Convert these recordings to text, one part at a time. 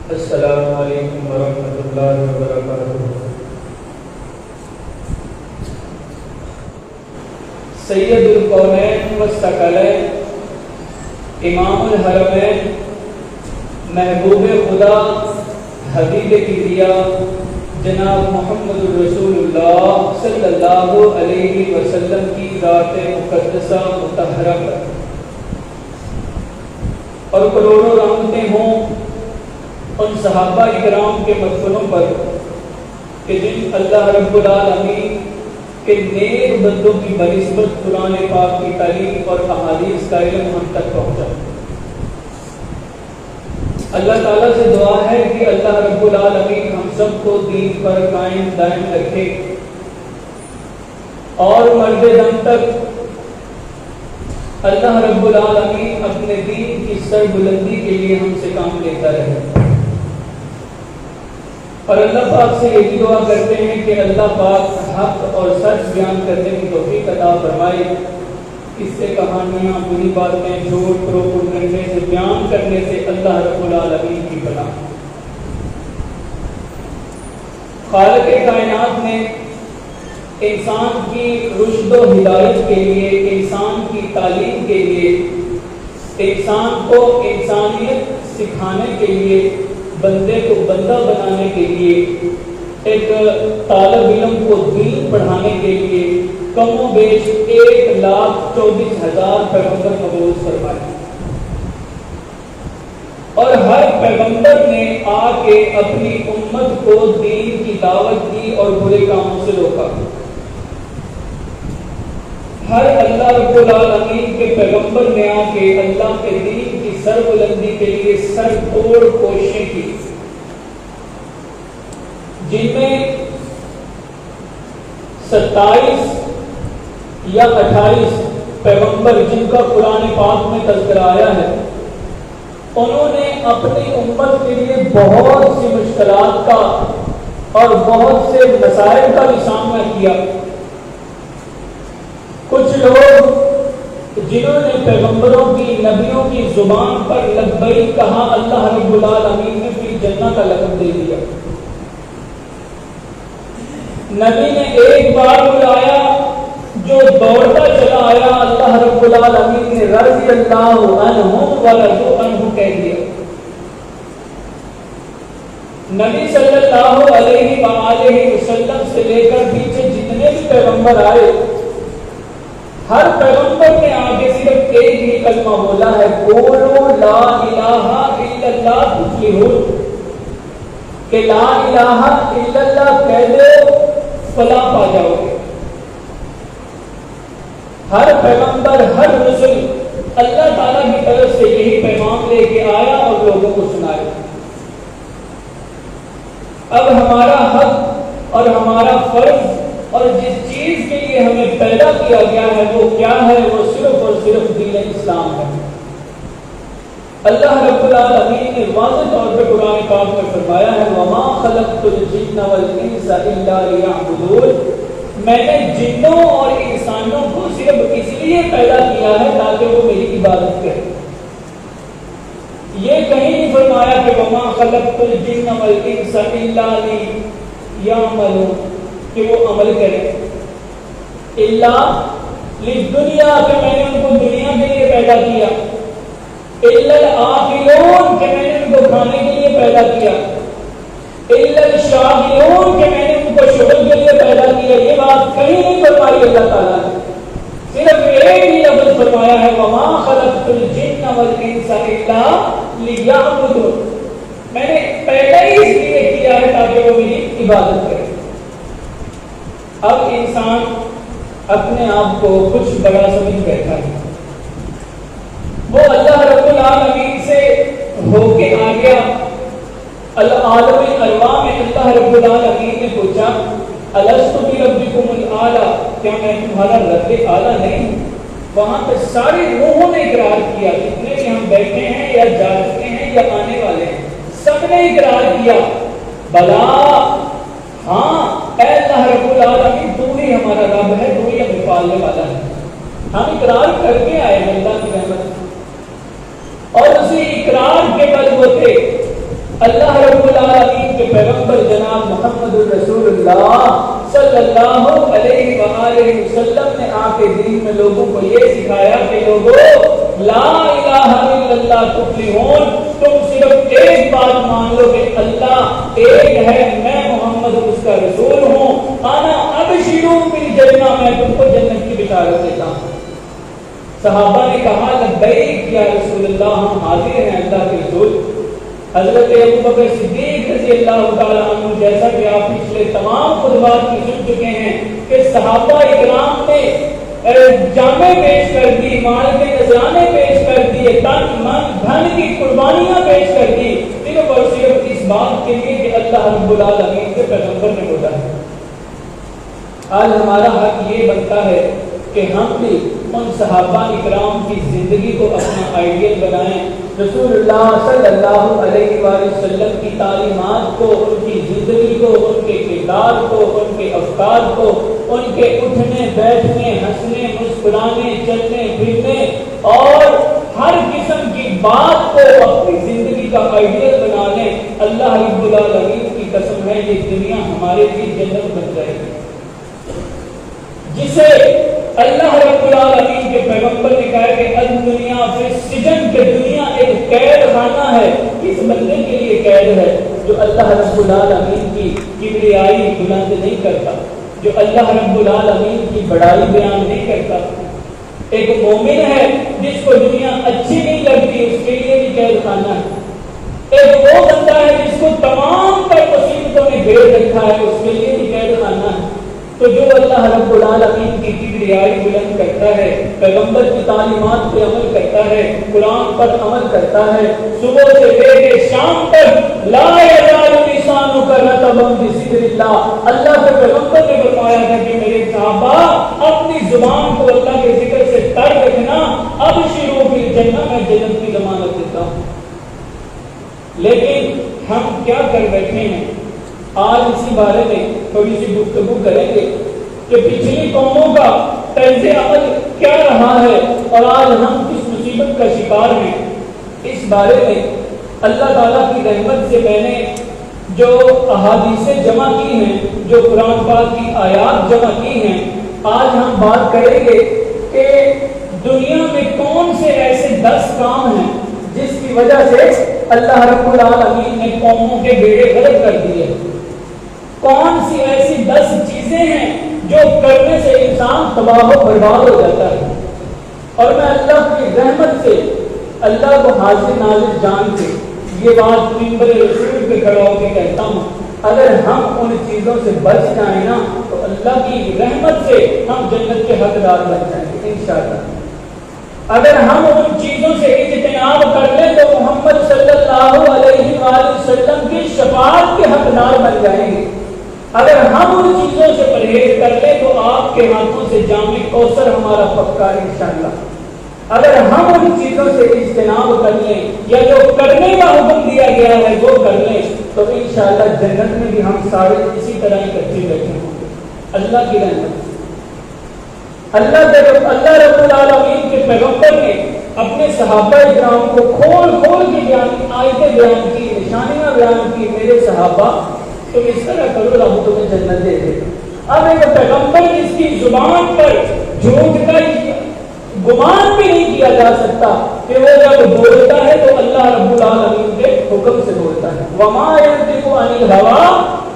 السلام علیکم ورحمۃ اللہ وبرکاتہ۔ سید القونین والثقلین، امام الحرمین، محبوب خدا، حبیب کبریا جناب محمد الرسول اللہ صلی اللہ علیہ وسلم کی ذات مقدسہ مطہرہ پر اور کروڑوں رحمتیں ہوں ان صحابہ اکرام کے مدفنوں پر کہ جن اللہ رب العالمین کہ نیک بندوں کی بنسبت قرآن پاک کی تعلیم اور احادیث کا علم ہم تک پہنچا۔ اللہ تعالیٰ سے دعا ہے کہ اللہ رب العالمین ہم سب کو دین پر قائم دائم رکھے اور مرد دم تک اللہ رب العالمین اپنے دین کی سربلندی کے لیے ہم سے کام لیتا رہے۔ اور اللہ پاک سے یہ دعا کرتے ہیں کہ اللہ پاک حق اور سچ بیان کرنے کی توفیق عطا فرمائے، اس سے کہانیاں، بری باتیں، جھوٹ فروغ کرنے سے، بیان کرنے سے اللہ رب العالمین کی بنا۔ خالق کائنات نے انسان کی رشد و ہدایت کے لیے، انسان کی تعلیم کے لیے، انسان کو انسانیت سکھانے کے لیے، بندے کو بندہ بنانے کے لیے، ایک طالب علم کو دین پڑھانے کے لیے کم و بیش 1,24,000 پیغمبر مبعوث فرمائے، اور ہر پیغمبر نے آ کے اپنی امت کو دین کی دعوت دی اور برے کاموں سے روکا۔ ہر اللہ رب العالمین کے پیغمبر نے آ کے اللہ کے دین کی سربلندی کے لیے سر توڑ کوششیں کی، جن میں 27 یا 28 پیغمبر جن کا قرآن پاک میں تذکرہ آیا ہے، انہوں نے اپنی امت کے لیے بہت سی مشکلات کا اور بہت سے مسائل کا بھی سامنا کیا۔ کچھ لوگ جنہوں نے پیغمبروں کی، نبیوں کی زبان پر لبیک کہا، اللہ رب العالمین نے فی جنہ کا لقب دے دیا۔ نبی نے ایک بار بلایا، جو دوڑتا چلا آیا، اللہ رب العالمین نے رضی اللہ عنہم ورضوا عنہ کہہ دیا۔ نبی صلی اللہ علیہ وآلہ وسلم سے لے کر پیچھے جتنے بھی پیغمبر آئے، ہر پیغمبر نے آگے صرف ایک ہی کلمہ بولا ہے، قولوا لا الہ الا اللہ تفلحون، کہ لا الہ الا اللہ کہہ دو فلاح پا جاؤ گے۔ ہر پیغمبر، ہر رسول اللہ تعالیٰ کی طرف سے یہی پیغام لے کے آیا اور لوگوں کو سنایا۔ اب ہمارا حق اور ہمارا فرض اور جس چیز کے لیے ہمیں پیدا کیا گیا ہے وہ کیا ہے؟ وہ صرف اور صرف دین اسلام ہے۔ اللہ رب العالمین نے واضح طور پہ قرآن پاک میں فرمایا ہے، وَمَا خَلَقْتُ الْجِنَّ وَالْإِنسَ إِلَّا لِيَعْبُدُونَ، میں نے جنوں اور انسانوں کو صرف اس لیے پیدا کیا ہے تاکہ وہ میری عبادت کریں۔ یہ کہیں نہیں فرمایا کہ وَمَا خَلَقْتُ الْجِنَّ وَالْإِنسَ إِلَّا لِيَعْمَلُونَ، کہ وہ عمل کریں، الا للدنیا، کہ میں نے ان کو دنیا کے لیے پیدا کیا، الا الآخرون، کہ میں نے ان کو کھانے کے لیے پیدا کیا، الا الشاغلون، کہ میں نے ان کو شغل کے لیے پیدا کیا۔ یہ بات کہیں نہیں فرمائی اللہ تعالیٰ نے، صرف ایک ہی لفظ فرمایا ہے، وَمَا خَلَقْتُ الْجِنَّ وَالْإِنسَ إِلَّا لِيَعْبُدُونَ، میں نے پیدا ہی اس لیے کیا ہے تاکہ وہ میری عبادت کرے۔ اب انسان اپنے آپ کو کچھ بڑا سمجھ بیٹھا ہے، وہ اللہ رب العالمین سے ہو کے آ گیا۔ عالم الارواح میں اللہ رب العالمین نے پوچھا، الست بربکم الاعلی، کیا میں تمہارا رب اعلیٰ نہیں؟ وہاں پہ ساری روحوں نے اقرار کیا، جتنے بھی ہم بیٹھے ہیں یا جا چکے ہیں یا آنے والے ہیں، سب نے اقرار کیا، بلا، ہاں اے اللہ رب العالمین، تو ہی ہمارا رب ہے، تو ہی ہمیں پالنے والا ہے۔ ہم اقرار کر کے آئے ہیں اللہ کی رحمت، اور اسی اقرار کے بلبوتے اللہ رب العالمین کے پیغمبر جناب محمد الرسول اللہ صلی اللہ علیہ وآلہ وسلم نے آ کے دین میں لوگوں کو یہ سکھایا کہ لوگوں لا الہ الا اللہ تفلحون، تم صرف ایک بات مان لو کہ اللہ ایک ہے، میں محمد اس کا رسول ہوں، انا ابشروا بالجنہ، میں تم کو جنت کی بشارت دیتا ہوں۔ صحابہ نے کہا لبیک یا رسول اللہ، ہم حاضر ہیں اللہ کے رسول۔ حضرت ابوبکر صدیق رضی اللہ تعالیٰ عنہ، جیسا کہ آپ پچھلے تمام خطبات کی سن چکے ہیں، کہ صحابہ اکرام نے جامیں پیش کر دی، مال کے نذرانے پیش کر دیے، تن من دھن کی قربانیاں پیش کر دی، صرف اور صرف اس بات کے لیے کہ اللہ رب العالمین کے پیغمبر نے بولا ہے۔ آج ہمارا حق یہ بنتا ہے کہ ہم بھی ان صحابہ اکرام کی زندگی کو اپنا آئیڈیل بنائیں، رسول اللہ صلی اللہ علیہ وآلہ وسلم کی تعلیمات کو، ان کی زندگی کو، ان کے کردار کو، ان کے افکار کو، ان کے اٹھنے بیٹھنے، ہنسنے مسکرانے، چلنے پھرنے اور ہر قسم کی بات کو اپنی زندگی کا آئیڈیل بنا لیں۔ اللہ رب العالمین کی قسم ہے یہ دنیا ہمارے لیے جنت بن جائے گی۔ جسے اللہ رب العالمین کے پیغمبر نے کہا کہ الدنیا فی السجن، کہ دنیا ایک قید خانہ ہے، اس بندے کے لیے قید ہے جو اللہ رب العالمین کی کبریائی بلند نہیں کرتا، جو اللہ رب العالمین کی بڑائی بیان نہیں کرتا۔ ایک مومن ہے جس کو دنیا اچھی نہیں لگتی، اس کے لیے بھی قید خانہ ہے۔ ایک وہ بندہ ہے جس کو تمام تر مصیبتوں نے گھیر رکھا ہے، اس کے لیے بھی قید خانہ ہے۔ تو جو اللہ رب العالمین کی کبریائی بلند کرتا ہے، پیغمبر کی تعلیمات پہ عمل کرتا ہے، قرآن پر عمل کرتا ہے، صبح سے لے کے شام تک لا یزال لسانک رطبا بذکر اللہ، اللہ کے پیغمبر نے فرمایا تھا کہ میرے صحابہ اپنی زبان کو اللہ کے ذکر سے تر رکھنا، اب شروع کی جنت میں جنت کی ضمانت دیتا ہوں۔ لیکن ہم کیا کر بیٹھے ہیں؟ آج اسی بارے میں تھوڑی سی گفتگو کریں گے کہ پچھلی قوموں کا طرز عمل کیا رہا ہے اور آج ہم کس مصیبت کا شکار ہیں۔ اس بارے میں اللہ تعالیٰ کی رحمت سے میں نے جو احادیثیں جمع کی ہیں، جو قرآن پاک کی آیات جمع کی ہیں، آج ہم بات کریں گے کہ دنیا میں کون سے ایسے 10 کام ہیں جس کی وجہ سے اللہ رب العالمین نے قوموں کے بیڑے غرق کر دیے۔ کون سی ایسی 10 چیزیں ہیں جو کرنے سے انسان تباہ و برباد ہو جاتا ہے، اور میں اللہ کی رحمت سے اللہ کو حاضر ناظر جان کے یہ بات منبر رسول پہ کھڑا ہو کے کہتا ہوں، اگر ہم ان چیزوں سے بچ جائیں نا تو اللہ کی رحمت سے ہم جنت کے حقدار بن جائیں گے انشاءاللہ۔ اگر ہم ان چیزوں سے اجتناب کر لیں تو محمد صلی اللہ علیہ وآلہ وسلم کی شفاعت کے حقدار بن جائیں گے۔ اگر ہم ان چیزوں سے پرہیز کر لیں تو آپ کے ہاتھوں سے جام کوثر ہمارا پکا ہے انشاءاللہ۔ اگر ہم ان چیزوں سے اجتناب کر لیں یا جو کرنے کا حکم دیا گیا ہے وہ کر لیں تو انشاءاللہ جنت میں بھی ہم سارے اسی طرح اکٹھے بیٹھے ہوں گے۔ اللہ کی رحمت، اللہ رب العالمین کے پیغمبر نے اپنے صحابہ اکرام کو کھول کھول کے آیتیں بیان کی، نشانیاں بیان کی، میرے صحابہ تم اس طرح کرو ہم تمہیں جنت دے دیں۔ اب ایک پیغمبر جس کی زبان پر جھوٹ کا گمان بھی نہیں کیا جا سکتا کہ وہ جب بولتا ہے تو اللہ رب العالمین کے حکم سے بولتا ہے، وما ينطق عن الهوى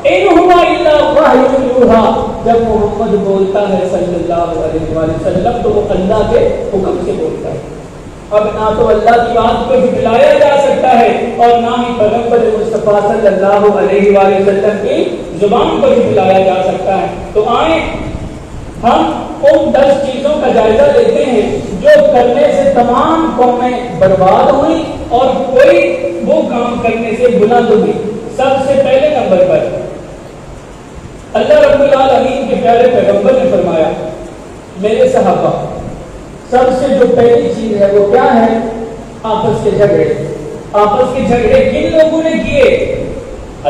ان هو الا وحی یوحی، جب محمد بولتا ہے صلی اللہ علیہ وسلم تو وہ اللہ کے حکم سے بولتا ہے۔ اب نہ تو اللہ کی بات کو جھٹلایا جا سکتا ہے اور نہ ہی پیغمبر مصطفیٰ صلی اللہ علیہ وآلہ وسلم کی زبان کو جھٹلایا جا سکتا ہے۔ تو آئیں ہم ان 10 چیزوں کا جائزہ لیتے ہیں جو کرنے سے تمام قومیں برباد ہوئی اور کوئی وہ کام کرنے سے بلند ہوئی۔ سب سے پہلے نمبر پر اللہ رب العالمین کے پیارے پیغمبر نے فرمایا، میرے صحابہ سب سے جو پہلی چیز ہے وہ کیا ہے؟ آپس کے جھگڑے۔ آپس کے جھگڑے کن لوگوں نے کیے؟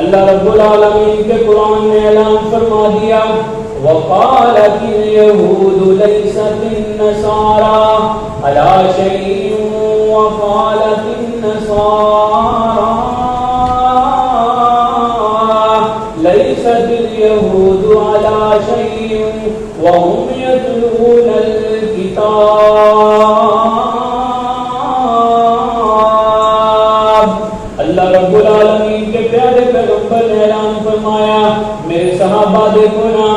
اللہ رب العالمین کے قرآن نے اعلان فرما دیا، وقالت اليهود ليست النصارى على شيء وقالت النصارى ليست اليهود على شيء وهم يتلون الكتاب۔ اللہ رب العالمین کے پیارے پیغمبر نے اعلان فرمایا، میرے صحابہ دیکھو نا،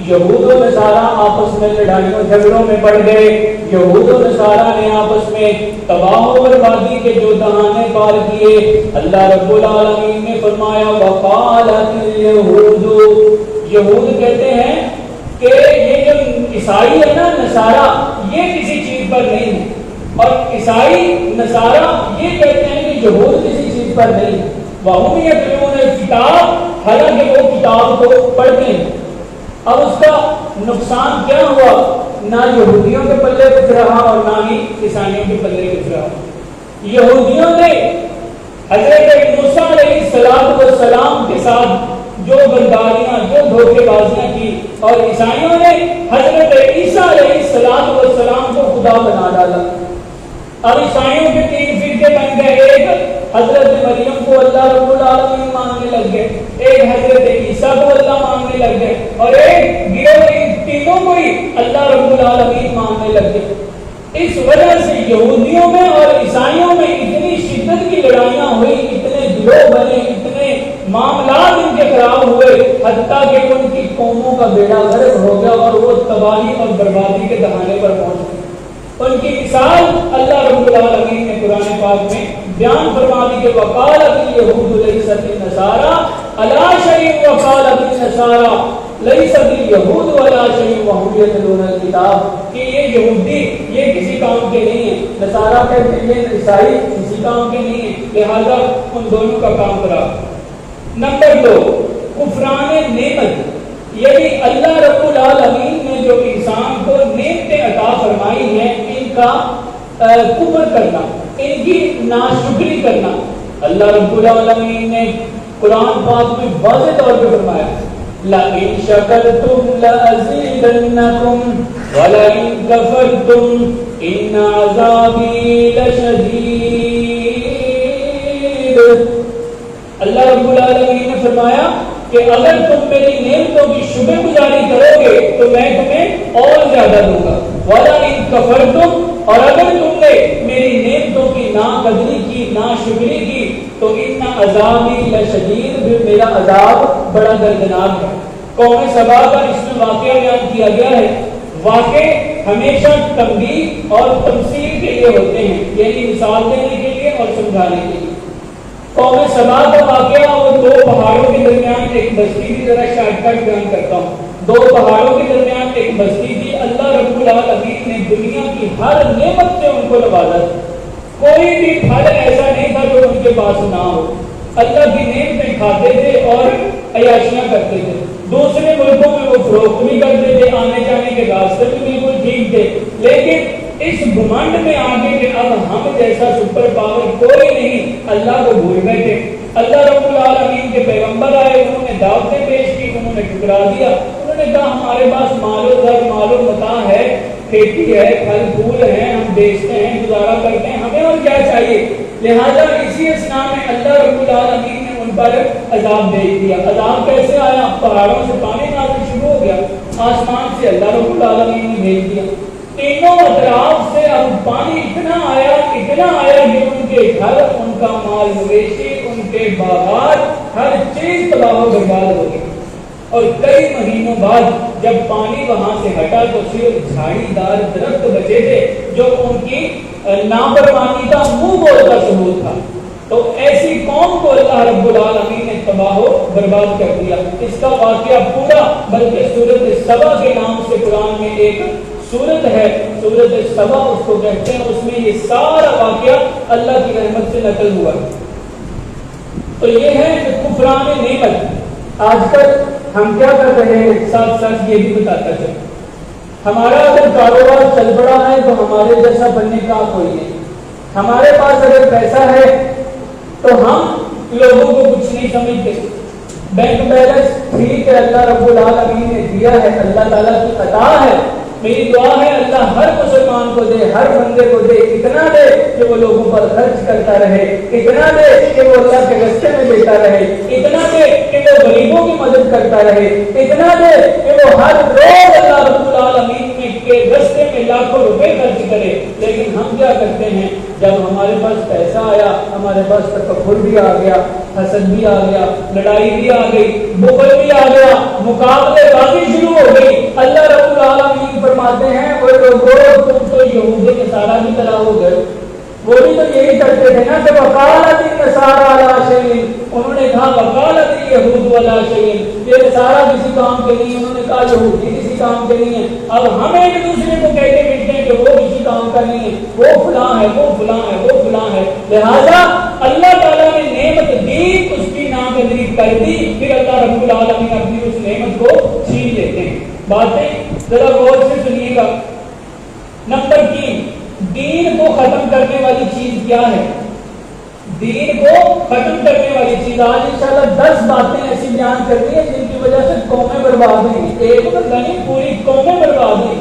یہود و نصارہ آپس میں لڑائیوں جھگڑوں میں پڑ گئے، یہود و نصارہ نے آپس میں تباہ و بربادی کے جو دہانے پار کیے۔ اللہ رب العالمین نے فرمایا، وقالت اليهود، یہود کہتے ہیں کہ یہ جو عیسائی ہے نا نصارہ یہ کسی چیز پر نہیں ہے، اور عیسائی نصارہ یہ کہتے ہیں کہ یہود کسی چیز پر نہیں ہے، وَهُمْ يَتْلُونَ الْكِتَابَ حالانکہ وہ کتاب کو پڑھتے ہیں۔ اب اس کا نقصان کیا ہوا؟ نہ یہودیوں کے پلے کچھ رہا اور نہ ہی عیسائیوں کے پلے کچھ رہا۔ یہودیوں نے حضرت موسیٰ علیہ السلام کے ساتھ جو غداریاں جو دھوکے بازیاں کی، اور عیسائیوں نے حضرت عیسیٰ علیہ السلام کو خدا بنا ڈالا۔ اب عیسائیوں کے تین فرقے بن گئے، ایک حضرت مریم کو اللہ رب العالمین ماننے لگ گئے، ایک حضرت عیسیٰ کو اللہ ماننے لگ گئے، اور ایک گروہ ان تینوں کو ہی اللہ رب العالمین ماننے لگ گئے۔ اس وجہ سے یہودیوں میں اور عیسائیوں میں اتنی شدت کی لڑائیاں ہوئی، اتنے گروہ بنے، اتنے معاملات ان کے خراب ہوئے، حتیٰ کہ ان کی قوموں کا بیڑا غرق ہو گیا اور وہ تباہی اور بربادی کے دہانے پر پہنچ گئے۔ ان کی مثال اللہ رب العالمین نے قرآن پاک میں بیان فرما دی کہ وقالت اليہود لیست النصارى علی شیء وقالت النصارى لیست اليہود علی شیء وهم یتلون الکتاب، کہ یہ یہودی یہ کسی کام کے نہیں ہیں، نصارہ کہتے ہیں یہ عیسائی کسی کام کے نہیں ہیں، لہذا ان دونوں کا کام کرا۔ نمبر 2، کفران نعمت، یعنی اللہ رب العالمین نے جو انسان کو نعمتیں عطا فرمائی ہیں ان کا کفر کرنا، ان کی ناشکری کرنا۔ اللہ رب العالمین نے قرآن پاک میں واضح طور پہ فرمایا لَئِن شَكَرْتُمْ لَأَزِيدَنَّكُمْ وَلَئِن كَفَرْتُمْ إِنَّ عَذَابِي لَشَدِيدٌ۔ اللہ رب العالمین نے فرمایا کہ اگر تم میری نعمتوں کی شکر گزاری کرو گے تو میں تمہیں اور زیادہ دوں گا، وَلَئِن كَفَرْتُمْ، اور اگر تم نے میری نعمتوں کی ناقدری کی ناشکری کی تو ان عذابی لشدید، پھر میرا عذاب بڑا دردناک ہے۔ قوم سبا کا اس میں واقعہ بیان کیا گیا ہے۔ واقع ہمیشہ تنبیہ اور تمثیل کے لیے ہوتے ہیں، یعنی مثال دینے کے لیے اور سمجھانے کے لیے۔ قوم سبا کا واقعہ وہ دو پہاڑوں کے درمیان ایک بستی کی، ذرا شارٹ کٹ بیان کرتا ہوں۔ دو پہاڑوں کے درمیان ایک بستی تھی، اللہ رب العالمین نے دنیا کی ہر نعمت سے ان کو نوازا، کوئی بھی پھل ایسا نہیں تھا جو ان کے پاس نہ ہو۔ اللہ کی نعمتیں کھاتے تھے اور عیاشیاں کرتے تھے، دوسرے ملکوں میں وہ فروخت بھی کرتے تھے، آنے جانے کے راستے بھی بالکل ٹھیک تھے، لیکن اس گھمنڈ میں آگے کہ اب ہم جیسا سپر پاور کوئی نہیں، اللہ کو بھول بیٹھے۔ اللہ رب العالمین کے پیغمبر آئے، انہوں نے دعوتیں پیش کی، انہوں نے ٹھکرا دیا، انہوں نے کہا ہمارے پاس مال و زر مال و متاع ہے، کھیتی ہے، پھل پھول ہیں، ہم بیچتے ہیں، گزارا کرتے ہیں، ہمیں اور کیا چاہیے۔ لہذا اسی اسنا میں اللہ رب العالمین نے ان پر عذاب بھیج دیا۔ عذاب کیسے آیا؟ پہاڑوں سے پانی نازل شروع ہو گیا، آسمان سے اللہ رب العالمین نے بھیج دیا، تینوں اطراف سے اب پانی اتنا آیا کہ ان کے گھر، ان کا مال مویشی، ان کے باغات، ہر چیز تباہ و برباد ہو گئی۔ اور کئی مہینوں بعد جب پانی وہاں سے ہٹا تو صرف جھاڑی دار درخت بچے تھے جو ان کی نافرمانی کا منہ بول کا ثبوت تھا۔ تو ایسی قوم کو اللہ رب العالمین نے تباہ و برباد کر دیا۔ اس کا واقعہ پورا، بلکہ سورۃ سبا کے نام سے قرآن میں ایک سورت ہے، سورۃ سبا اس کو کہتے ہیں، اس میں یہ سارا واقعہ اللہ کی رحمت سے نقل ہوا۔ تو یہ ہے کفران نعمت۔ آج کل ہم کیا کر رہے ہیں، ساتھ ساتھ یہ بھی بتاتا چلے، ہمارا اگر کاروبار چل پڑا ہے تو ہمارے جیسا بننے کا کوئی نہیں، ہمارے پاس اگر پیسہ ہے تو ہم لوگوں کو کچھ نہیں سمجھتے، بینک بیلنس ٹھیک ہے، اللہ رب العالمین نے دیا ہے، اللہ تعالیٰ کی عطا ہے، میری دعا ہے اللہ ہر مسلمان کو دے، ہر بندے کو دے، اتنا دے کہ وہ لوگوں پر خرچ کرتا رہے، اتنا دے کہ وہ اللہ کے راستے میں دیتا رہے، اتنا دے کہ وہ غریبوں کی مدد کرتا رہے، اتنا دے کہ وہ ہر روز اللہ رب العالمین کے راستے میں لاکھوں روپے خرچ کرے۔ لیکن ہم کیا کرتے ہیں، جب ہمارے پاس پیسہ آیا، ہمارے پاس تکبر بھی آ گیا، حسد بھی آ گیا، لڑائی بھی آ گئی، بخل بھی آ گیا، مقابلے بازی شروع ہو گئی۔ اللہ رب العالمین فرماتے ہیں وہ لوگوں تم تو یہود نصارہ کی طرح ہو گئے، وہ بھی تو یہی کرتے تھے نا، کہ وقالت النصارى علی شیء، انہوں نے کہا وقالت الیہود علی شیء، یہ نصارہ کسی کام کے نہیں، انہوں نے کہا یہودی کسی کسی کام کے نہیں ہے. اب ہم ایک دوسرے کو کہتے پھرتے ہیں کہ وہ کسی کام کا نہیں ہے, وہ فلاں ہے, وہ فلاں ہے, وہ فلاں ہے. لہذا اللہ تعالیٰ نے نعمت دی, اس کی ناقدری کر دی, پھر اللہ رب العالمین اپنی اس نعمت کو چھین لیتے ہیں. باتیں ذرا غور سے سنیے گا. نمبر 3, دین کو ختم کرنے والی چیز کیا ہے؟ دین کو ختم کرنے والی چیز. آج انشاءاللہ 10 باتیں ایسی بیان کرنی ہے جن کی وجہ سے قومیں برباد ہوئی. ایک بندہ نہیں, پوری قومیں برباد ہوئی.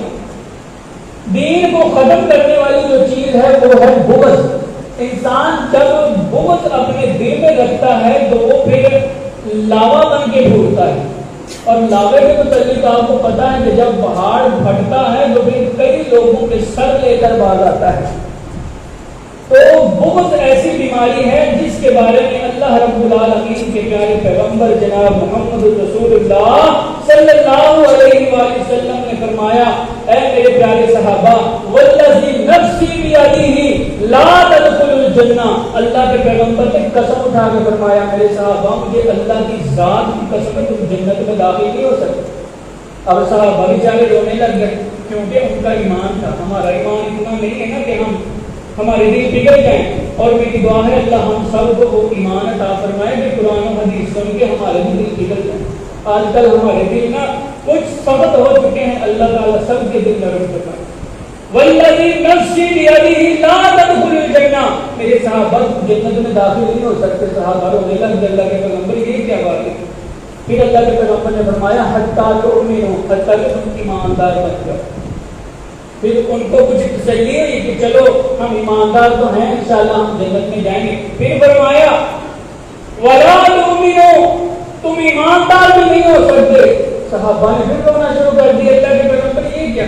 دین کو ختم کرنے والی جو چیز ہے وہ ہے بغض. انسان جب بغض اپنے دل میں رکھتا ہے تو وہ پھر لاوا بن کے پھوٹتا ہے. اور لاوے کے متعلق آپ کو پتا ہے کہ جب پہاڑ پھٹتا ہے تو پھر کئی لوگوں کے سر لے کر باز آتا ہے. تو بغض ایسی بیماری ہے جس کے بارے میں اللہ رب العالمین کے پیارے پیغمبر جناب محمد رسول اللہ صلی اللہ علیہ وآلہ وسلم نے فرمایا, اے میرے پیارے صحابہ, والذی نفسی بیدہ لا تدخلوا الجنہ. اللہ کے پیغمبر نے قسم اٹھا کے فرمایا, میرے صحابہ مجھے اللہ کی ذات کی قسم ہے تم جنت میں داخل نہیں ہو سکتے. اب صحابہ بیچارے رونے لگ گئے کیونکہ ان کا ایمان تھا. ہمارا ایمان اتنا نہیں ہے نا کہ ہمارے دل پگھل جائیں, اور میری دعا ہے اللہ ہم سب کو وہ ایمان عطا فرمائے کہ قرآن و حدیث سن کے ہمارے دل پگھل جائیں. آج کل ہمارے دل نا کچھ سخت ہو چکے ہیں, اللہ تعالیٰ سب کے دل نرم فرمائے. والذی نفسی بیدہ لا تدخلوا الجنہ. میرے صحابہ جنت میں داخل نہیں ہو سکتے. صحابہ رونے لگے, اللہ کے پیغمبر یہ کیا بات ہے؟ پھر اللہ کے پیغمبر نے فرمایا حتیٰ تؤمنوا, حتیٰ کہ تم ایماندار بن جاؤ. پھر ان کو کچھ تسلی ہوئی کہ چلو ہم ایماندار تو ہیں, انشاءاللہ ہم جنت میں جائیں گے. پھر فرمایا وَلَا تُؤْمِنُوا, تم ایماندار بھی نہیں ہو سکتے. صحابہ نے پھر رونا شروع کر دیا. اللہ کے پیغمبر یہ کیا؟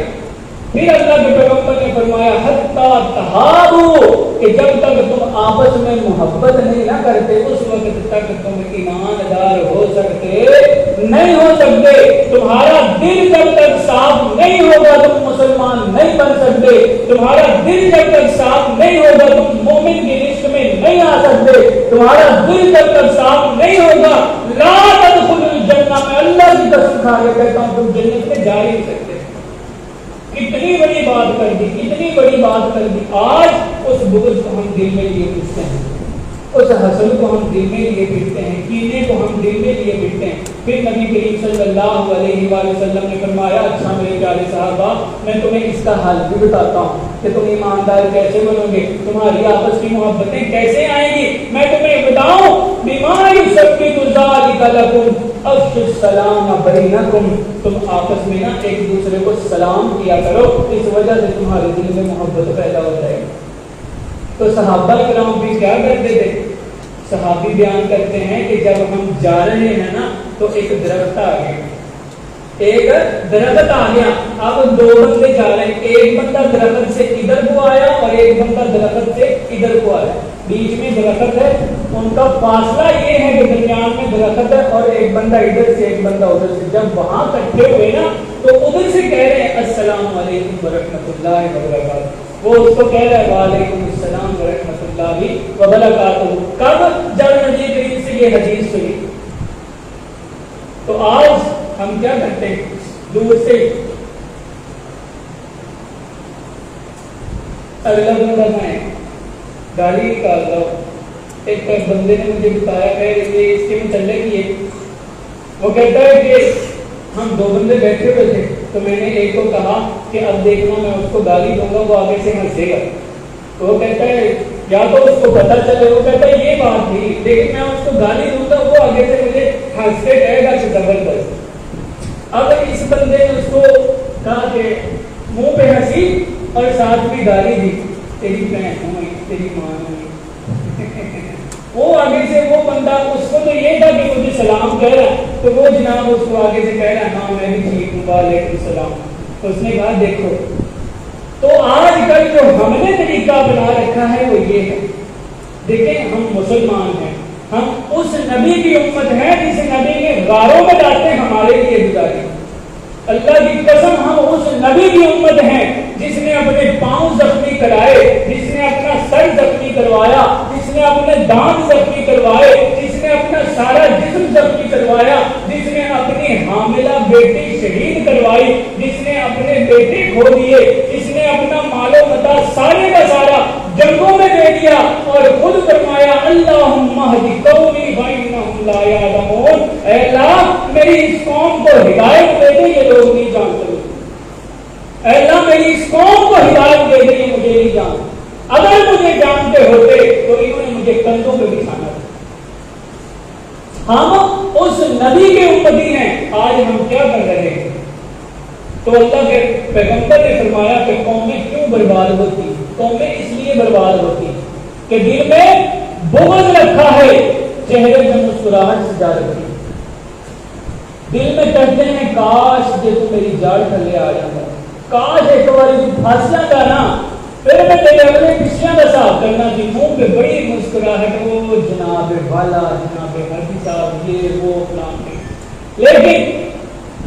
پھر اللہ کے پیغمبر نے فرمایا حتیٰ تحابوا, کہ جب تک تم آپس میں محبت نہیں نہ کرتے اس وقت تک تم ایماندار ہو سکتے نہیں ہو سکتے. تمہارا دل جب تک صاف نہیں ہوگا تم مسلمان نہیں بن سکتے. تمہارا دل جب تک صاف نہیں ہوگا تم مومن کی لسٹ میں نہیں آ سکتے. تمہارا دل جب تک صاف نہیں ہوگا لا تدخلوا الجنہ, میں اللہ کی قسم کھا کے کہتا ہوں تم جنت میں جا ہی نہیں سکتے. کتنی بڑی بات کر دی, کتنی بڑی بات کر دی. آج اس بغض کو ہم دل میں لیے پھرتے ہیں, اس حسد کو ہم دل میں لیے پھرتے ہیں, کینے کو ہم دل میں لیے پھرتے ہیں. پھر نبی کریم صلی اللہ علیہ وآلہ وسلم نے فرمایا اچھا میرے پیارے صحابہ میں تمہیں اس کا حل بھی بتاتا ہوں کہ تم ایماندار کیسے بنو گے, تمہاری آپس کی محبتیں کیسے آئیں گی. میں تمہیں بتاؤں بیماری سب کی ذالک لکم افشوا السلام بینکم, تم آپس میں نا ایک دوسرے کو سلام کیا کرو, اس وجہ سے تمہارے دل میں محبت پیدا ہو جائے گی. تو صحابہ کرام بھی کیا کرتے تھے؟ صحابی بیان کرتے ہیں کہ جب ہم جا رہے ہیں نا تو ایک درخت آ گیا, ایک درخت آ گیا. اب 2 بندے جا رہے ہیں, ایک بندہ درخت سے ادھر کو آیا اور ایک بندہ درخت سے ادھر کو آیا. بیچ میں درخت ہے, ان کا فاصلہ یہ ہے کہ درمیان میں درخت ہے اور ایک بندہ ادھر سے ایک بندہ ادھر سے. جب وہاں اکٹھے ہوئے نا تو ادھر سے کہہ رہے ہیں السلام علیکم ورحمۃ اللہ وبرکاتہ, وہ اس کو کہہ رہا ہے وعلیکم السلام ورحمۃ اللہ وبرکاتہ. کب؟ جب نبی کریم سے یہ حدیث سنی. تو آج ہم کیا کرتے ہیں؟ دور سے اگلا بندہ میں گالی نکالتا ہوں. ایک بندے نے مجھے بتایا ہے اس کے متعلق یہ, وہ کہتا ہے کہ ہم 2 بندے بیٹھے ہوئے تھے تو میں نے ایک کو کہا کہ اب دیکھنا میں اس کو گالی دوں گا, وہ آگے سے ہنسے گا. تو وہ کہتا ہے یا تو اس کو پتہ چلے, وہ کہتا ہے یہ بات تھی لیکن میں اس کو گالی دوں گا وہ آگے سے مجھے ہنستے کہے گا کہ زبردست. اب اس بندے نے اس کو کہا کہ منہ پہ ہنسی اور ساتھ بھی گالی دی, تیری بہن ہوئی, تیری ماں ہوئی. وہ آگے سے وہ بندہ اس کو تو یہ تھا کہ مجھے سلام کہہ رہا, تو وہ جناب اس کو آگے سے کہہ رہا ہاں میں بھی ٹھیک ہوں وعلیکم السلام. تو اس نے کہا دیکھو, تو آج کل جو ہم نے طریقہ بنا رکھا ہے وہ یہ ہے. دیکھیں ہم مسلمان ہیں, ہم اس نبی کی امت ہیں جس نبی نے غاروں میں ڈالتے ہمارے لیے گزاری. اللہ کی قسم ہم اس نبی کی امت ہیں جس نے اپنے پاؤں زخمی کرائے, جس نے اپنا سر زخمی کروایا, جس نے اپنے دانت زخمی کروائے, جس نے اپنا سارا جسم زخمی کروایا, جس نے اپنی حاملہ بیٹی شہید کروایا. کروائی، جس نے اپنے بیٹے کھو دیے، جس نے اپنا مال و متاع سارے کا سارا جنگوں میں دے دیا، اور خود فرمایا اللہم اہد قومی فانہم لا یعلمون، اے اللہ میری اس قوم کو ہدایت دے دے، یہ لوگ نہیں جانتے، اے اللہ میری اس قوم کو ہدایت دے دے، یہ مجھے نہیں جانتے، اگر مجھے جانتے ہوتے تو انہوں نے مجھے کندھوں پہ بٹھانا تھا۔ ہم اس نبی کے امتی ہیں، آج ہم کیا کر رہے ہیں؟ تو اللہ کے پیغمبر نے فرمایا کہ قومیں کیوں برباد ہوتی؟ قومیں اس لیے برباد ہوتی کہ دل میں بغض رکھا ہے، چہرے میں مسکراہٹ سجا رکھی ہے، دل میں کہتے ہیں کاش یہ تو میری جاڑ تھلے آ جاتا، کاش ایک بار پھانسیاں کا نا، پھر میں تیرے اگلے پچھلیاں کا صاحب کرنا تھی، منہ پہ بڑی مسکراہٹ، وہ جناب والا، جناب حاجی صاحب، یہ وہ فلان نہیں۔ لیکن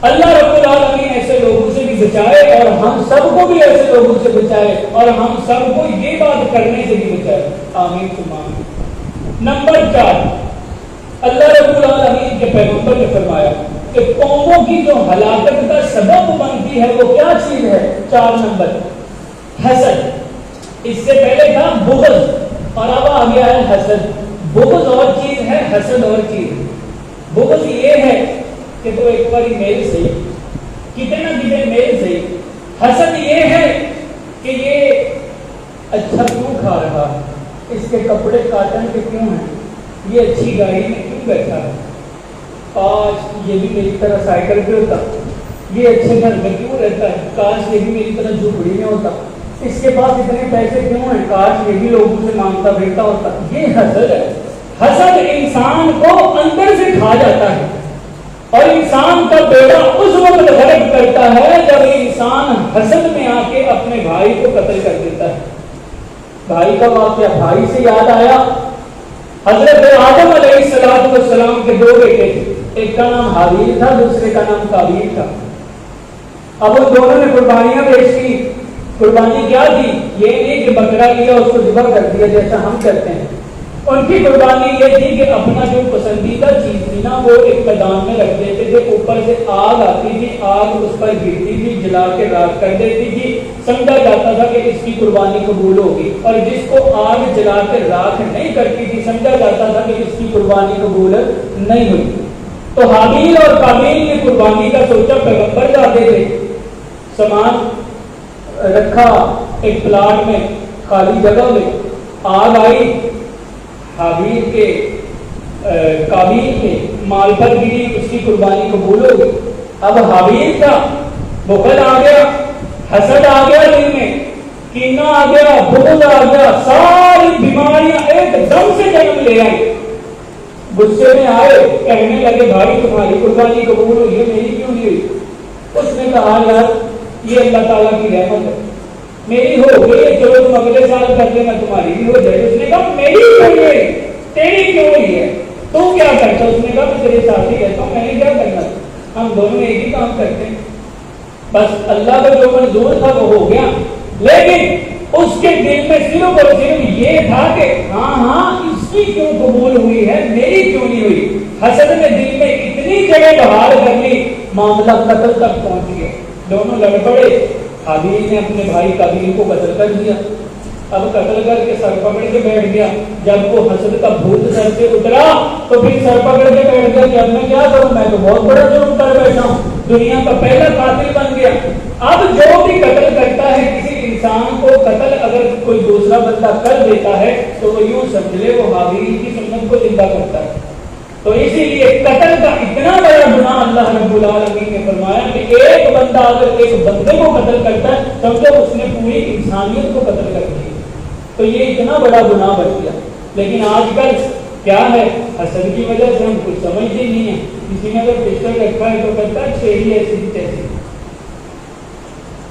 اللہ رب العالمین ایسے لوگوں سے بھی بچائے، اور ہم سب کو بھی ایسے لوگوں سے بچائے، اور ہم سب کو یہ بات کرنے سے بھی بچائے، آمین ثم آمین۔ نمبر 4، اللہ رب العالمین کے پیغمبر نے فرمایا کہ قوموں کی جو ہلاکت کا سبب بنتی ہے وہ کیا چیز ہے؟ 4 نمبر، حسد۔ اس سے پہلے تھا بغض، اور اب آ گیا ہے حسد۔ بغض اور چیز ہے، حسد اور چیز ہے۔ بغض یہ ہے کہ تو ایک باری میل سے کتنے نہ کتنے میل سے، حسد یہ ہے کہ یہ اچھا کیوں کھا رہا ہے، اس کے کپڑے کاٹن کے کیوں ہیں، یہ اچھی گاڑی میں کیوں بیٹھا ہے، کاش یہ بھی میری طرح سائیکل پہ ہوتا، یہ اچھے گھر میں کیوں رہتا ہے، کاش یہ بھی میری طرح جھوپڑی میں ہوتا، اس کے پاس اتنے پیسے کیوں ہیں، کاش یہ بھی لوگوں سے مانگتا پھرتا ہوتا۔ یہ حسد ہے۔ حسد انسان کو اندر سے کھا جاتا ہے، اور انسان کا بیڑا اس وقت غرق کرتا ہے جب انسان حسد میں آ کے اپنے بھائی کو قتل کر دیتا ہے۔ بھائی کا واقعہ بھائی سے یاد آیا، حضرت آدم علیہ السلام کے 2 بیٹے تھے، ایک کا نام حابیل تھا، دوسرے کا نام قابیل تھا۔ اب ان دونوں نے قربانیاں پیش کی۔ قربانی کیا تھی؟ یہ نہیں کہ بکرا لیا اس کو ذبح کر دیا جیسا ہم کرتے ہیں، ان کی قربانی یہ تھی کہ اپنا جو پسندیدہ چیز تھی نا وہ ایک میدان میں رکھ دیتے تھے، اوپر سے آگ آتی تھی، آگ اس پر گرتی تھی، جلا کے راکھ کر دیتی تھی، سمجھا جاتا تھا کہ اس کی قربانی قبول ہوگی، اور جس کو آگ جلا کے راکھ نہیں کرتی تھی سمجھا جاتا تھا کہ اس کی قربانی قبول نہیں ہوئی۔ تو حابیل اور قابیل نے قربانی کا سوچا، پیغمبر جاتے تھے، سامان رکھا ایک پلاٹ میں خالی جگہ میں، آگ آئی، حابیل کے قابیل کے مال پر گری، اس کی قربانی قبول ہو گئی۔ اب حابیل کا بخل آ گیا، حسد آ گیا، دل میں کینہ آ گیا، بغض آ گیا، ساری بیماریاں ایک دم سے جنم لے آئی۔ غصے میں آئے، کہنے لگے بھائی تمہاری قربانی قبول ہوئی ہے، میری کیوں نہیں ہوئی؟ اس نے کہا یار یہ اللہ تعالیٰ کی رحمت ہے، میری ہو گئی، چلو تم اگلے سال کر لینا، تمہاری بھی ہو جائے۔ اس نے کہا میری کیوں نہیں ہوئی، تیری کیوں ہوئی ہے، تو کیا کرتا؟ اس نے کہا میں تیرے ساتھ ہی رہتا ہوں، میں نے کیا کرنا، ہم دونوں ایک ہی کام کرتے ہیں، بس اللہ کا جو منظور تھا وہ ہو گیا۔ لیکن اس کے دل میں صرف اور صرف یہ تھا کہ ہاں اس کی کیوں قبول ہوئی ہے، میری کیوں نہیں ہوئی۔ حسد نے دل میں اتنی جگہ بحال کر لی، معاملہ قتل تک پہنچ گیا، دونوں لڑ پڑے۔ حابیل نے اپنے بھائی قابیل کو قتل کر دیا، اب قتل کر کے سر پکڑ کے بیٹھ گیا۔ جب وہ حسد کا بھوت سر سے اترا تو پھر سر پکڑ کے بیٹھ گیا کہ اب میں کیا کروں، میں تو بہت بڑا جرم کر بیٹھا ہوں، دنیا کا پہلا قاتل بن گیا۔ اب جو بھی قتل کرتا ہے کسی انسان کو، قتل اگر کوئی دوسرا بندہ کر دیتا ہے تو وہ یوں سمجھ لے وہ حابیل کی سنت کو زندہ کرتا ہے۔ تو اسی لیے قتل کا اتنا بڑا گناہ اللہ رب العالمین نے فرمایا کہ ایک بندہ اگر ایک بندے کو قتل کرتا ہے سمجھو اس نے پوری انسانیت کو قتل کر دیا، تو یہ اتنا بڑا گناہ بچ گیا۔ لیکن آج کل کیا ہے، حسد کی وجہ سے ہم کچھ سمجھتے نہیں ہیں، کسی نے اگر پسٹل رکھا ہے تو کہتا ہے چھیڑی ایسی بھی تیسی،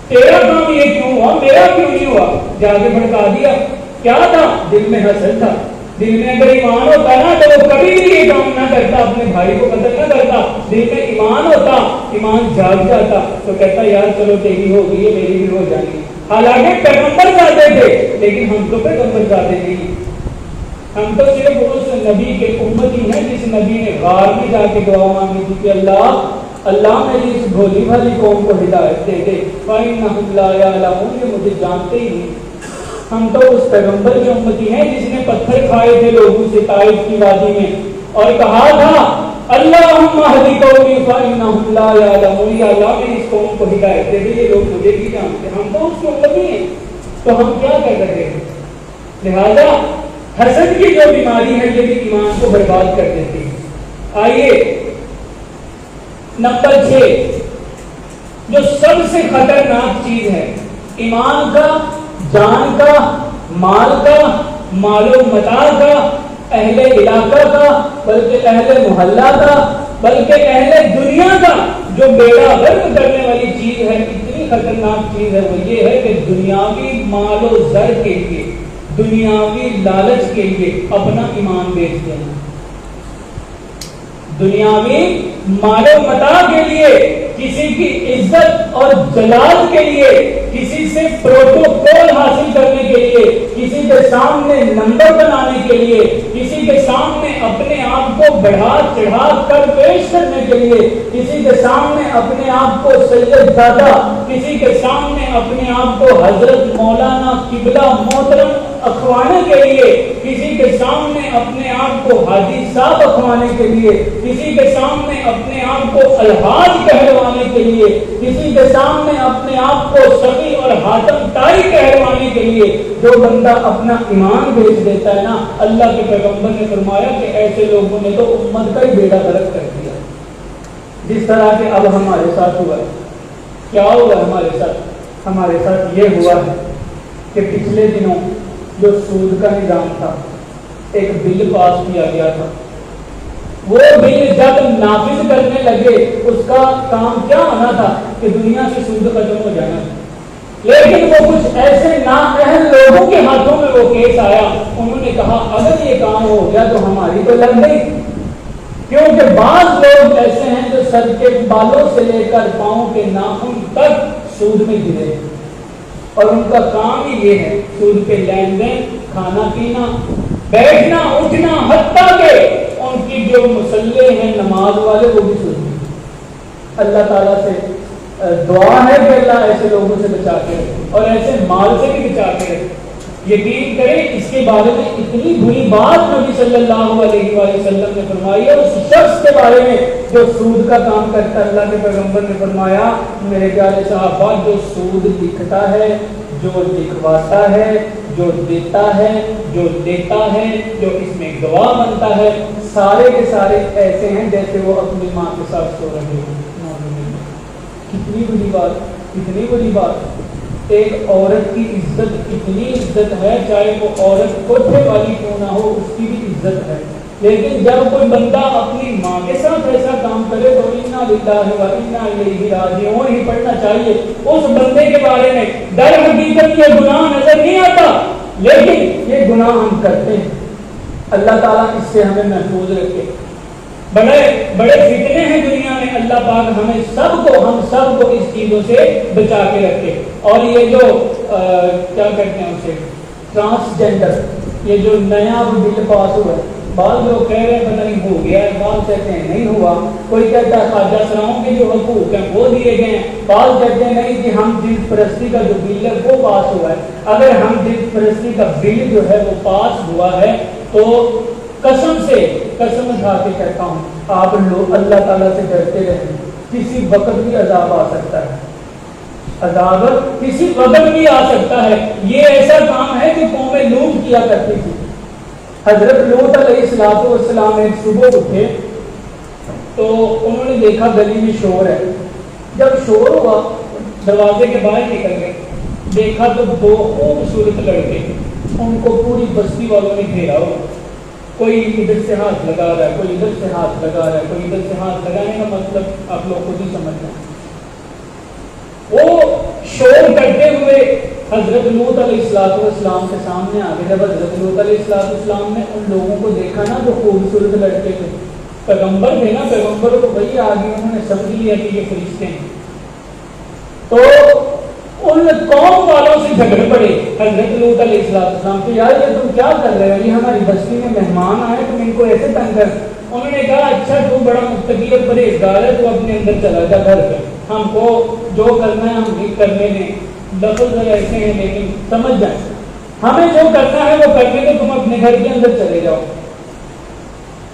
تیرا کام یہ کیوں ہوا، میرا کیوں نہیں ہوا، جا کے بھڑکا دیا۔ کیا تھا؟ دل میں حسد تھا۔ دل میں اگر ایمان ہوتا نا تو وہ کبھی بھی یہ کام نہ کرتا، اپنے بھائی کو قتل نہ کرتا۔ دل میں ایمان ہوتا، ایمان جاگ جاتا تو کہتا یار چلو تیری ہو گئی ہے، میری بھی ہو جائے گی۔ حالانکہ پیغمبر زیادہ تھے لیکن ہم تو پیغمبر زیادہ نہیں، ہم تو صرف اس نبی کے امتی ہیں جس نبی نے غار میں جا کے دعا مانگی تھی کہ اللہ اللہ میری اس بھولی بھالی قوم کو ہدایت دے دے، فَإِنَّهُمْ لَا يَعْلَمُونَ، یہ مجھے جانتے ہی نہیں، ہم تو اس پیغمبر کی امتی ہیں جس نے پتھر کھائے تھے لوگوں سے طائف کی وادی میں اور کہا تھا اللہم اہدی قومی فإنہم لا یعلمون، یا اللہ میری اس قوم کو ہدایت دے دے، یہ لوگ مجھے بھی جانتے، ہم تو اس کی امتی ہیں، تو ہم کیا کر رہے ہیں؟ لہذا حسد کی جو بیماری ہے یہ بھی ایمان کو برباد کر دیتی ہے۔ آئیے نمبر 6، جو سب سے خطرناک چیز ہے ایمان کا، جان کا، مال کا، مال و متاع کا، اہل علاقہ کا، بلکہ اہل محلہ کا، بلکہ اہل دنیا کا جو بیڑا غرق کرنے والی چیز ہے، اتنی خطرناک چیز ہے، وہ یہ ہے کہ دنیاوی مال و زر کے لیے، دنیاوی لالچ کے لیے اپنا ایمان بیچ دینا، دنیاوی مال و متاع کے لیے، کسی کی عزت اور جلال کے لیے، کسی سے پروٹوکول حاصل کرنے کے لیے، کسی کے سامنے نمبر بنانے کے لیے، کسی کے سامنے اپنے آپ کو بڑھا چڑھا کر پیش کرنے کے لیے، کسی کے سامنے اپنے آپ کو سید زادہ، کسی کے سامنے اپنے آپ کو حضرت مولانا قبلہ محترم اخوانے کے لیے، کسی کے سامنے اپنے آپ کو حاجی صاحب اخوانے کے لیے، کسی کے سامنے اپنے آپ کو الحاج کہلوانے کے لیے، کسی کے سامنے اپنے آپ کو سخی اور حاتم تائی کہلوانے کے لیے جو بندہ اپنا ایمان بیچ دیتا ہے نا، اللہ کے پیغمبر نے فرمایا کہ ایسے لوگوں نے تو امت کا ہی بیڑا غرق کر دیا، جس طرح کہ اب ہمارے ساتھ ہوا ہے۔ کیا ہوا ہمارے ساتھ؟ ہمارے ساتھ یہ ہوا ہے کہ پچھلے دنوں جو سود کا نظام تھا، ایک بل پاس کیا گیا تھا، وہ بل جب نافذ کرنے لگے اس کا کام کیا ہونا تھا کہ دنیا سے سود ختم ہو جانا، لیکن وہ کچھ ایسے نااہل لوگوں کے ہاتھوں میں وہ کیس آیا، انہوں نے کہا اگر یہ کام ہو گیا تو ہماری تو لگ گئی، کیونکہ بعض لوگ ایسے ہیں جو سر کے بالوں سے لے کر پاؤں کے ناخن تک سود میں گرے، اور ان کا کام ہی یہ ہے سود پہ لین دین، کھانا پینا، بیٹھنا اٹھنا، حتیٰ کہ ان کی جو مسلح ہیں نماز والے وہ بھی سود۔ اللہ تعالیٰ سے دعا ہے کہ اللہ ایسے لوگوں سے بچا کے رکھے اور ایسے مال سے بھی بچا کے رکھے۔ یقین کریں اس کے بارے میں اتنی بری بات نبی صلی اللہ علیہ وآلہ وسلم نے فرمائی ہے، اس شخص کے بارے میں جو سود کا کام کرتا ہے، اللہ کے پیغمبر نے فرمایا میرے پیارے صحابہ، جو سود لکھتا ہے، جو لکھواتا ہے، جو دیتا ہے، جو لیتا ہے، جو اس میں گواہ بنتا ہے، سارے کے سارے ایسے ہیں جیسے وہ اپنی ماں کے ساتھ سو رہے ہیں۔ کتنی بڑی بات، کتنی بڑی بات۔ ایک عورت کی عزت کتنی عزت ہے، چاہے وہ عورت کوٹھے والی کیوں نہ ہو، اس کی بھی عزت ہے، لیکن جب کوئی بندہ اپنی ماں کے ساتھ ایسا کام کرے تو انا للہ و انا الیہ راجعون ہی پڑھنا چاہیے۔ اس بندے کے بارے میں در حقیقت یہ گناہ نظر نہیں آتا، لیکن یہ گناہ ہم کرتے ہیں۔ اللہ تعالیٰ اس سے ہمیں محفوظ رکھے۔ بڑے بڑے فتنے ہیں دنیا میں، اللہ پاک ہمیں ہم سب کو اس چیزوں سے بچا کے رکھے۔ اور یہ جو کیا کہتے ہیں اسے ٹرانسجینڈر، یہ جو نیا بل پاس ہوا ہے، بعض لوگ کہہ رہے ہیں پتہ نہیں ہو گیا ہے، بعض کہتے ہیں نہیں ہوا، کوئی کہتا ہے خواجہ سراؤں کے جو حقوق ہیں وہ دیے گئے ہیں، بعض کہتے ہیں نہیں کہ ہم جنس پرستی کا جو بل ہے وہ پاس ہوا ہے۔ اگر ہم جنس پرستی کا بل جو ہے وہ پاس ہوا ہے تو قسم اٹھا کے کہتا ہوں آپ لوگ اللہ تعالیٰ سے ڈرتے رہیں، کسی وقت بھی عذاب آ سکتا ہے، عذاب کسی وقت بھی آ سکتا ہے۔ یہ ایسا کام ہے کہ قوم لوط کیا کرتی تھی۔ حضرت لوط علیہ السلام ایک صبح اٹھے تو انہوں نے دیکھا گلی میں شور ہے، جب شور ہوا دروازے کے باہر نکل گئے، دیکھا تو دو خوبصورت لڑکے، ان کو پوری بستی والوں نے گھیرا ہوا، کوئی ادھر سے ہاتھ لگا رہا ہے، کوئی ادھر سے ہاتھ لگا رہا ہے، کوئی ادھر سے ہاتھ لگانے کا مطلب آپ لوگ خود ہی سمجھنا۔ وہ شور کرتے ہوئے حضرت لوط علیہ السلام کے سامنے آ گئے۔ جب حضرت لوط علیہ السلام نے ان لوگوں کو دیکھا نا جو خوبصورت لڑکے تھے، پیغمبر تھے نا، پیغمبر کو وہی آ گئی، انہوں نے سمجھ لیا کہ یہ فرشتے ہیں، تو ان اپنے قوم والوں سے جھگڑ پڑے حضرت لوط علیہ السلام کہ یار یہ تم کیا کر رہے ہو، یہ ہماری بستی میں مہمان آئے، تم ان کو ایسے تنگ کر۔ انہوں نے کہا اچھا تو بڑا متقی اور پرہیزگار ہے، تو اپنے اندر چلا جا گھر پہ، ہم کو جو کرنا ہے ہم بھی کرنے دیں۔ لفظ ایسے ہیں لیکن سمجھ جائیں، ہمیں جو کرنا ہے وہ کرنے دو، تم اپنے گھر کے اندر چلے جاؤ۔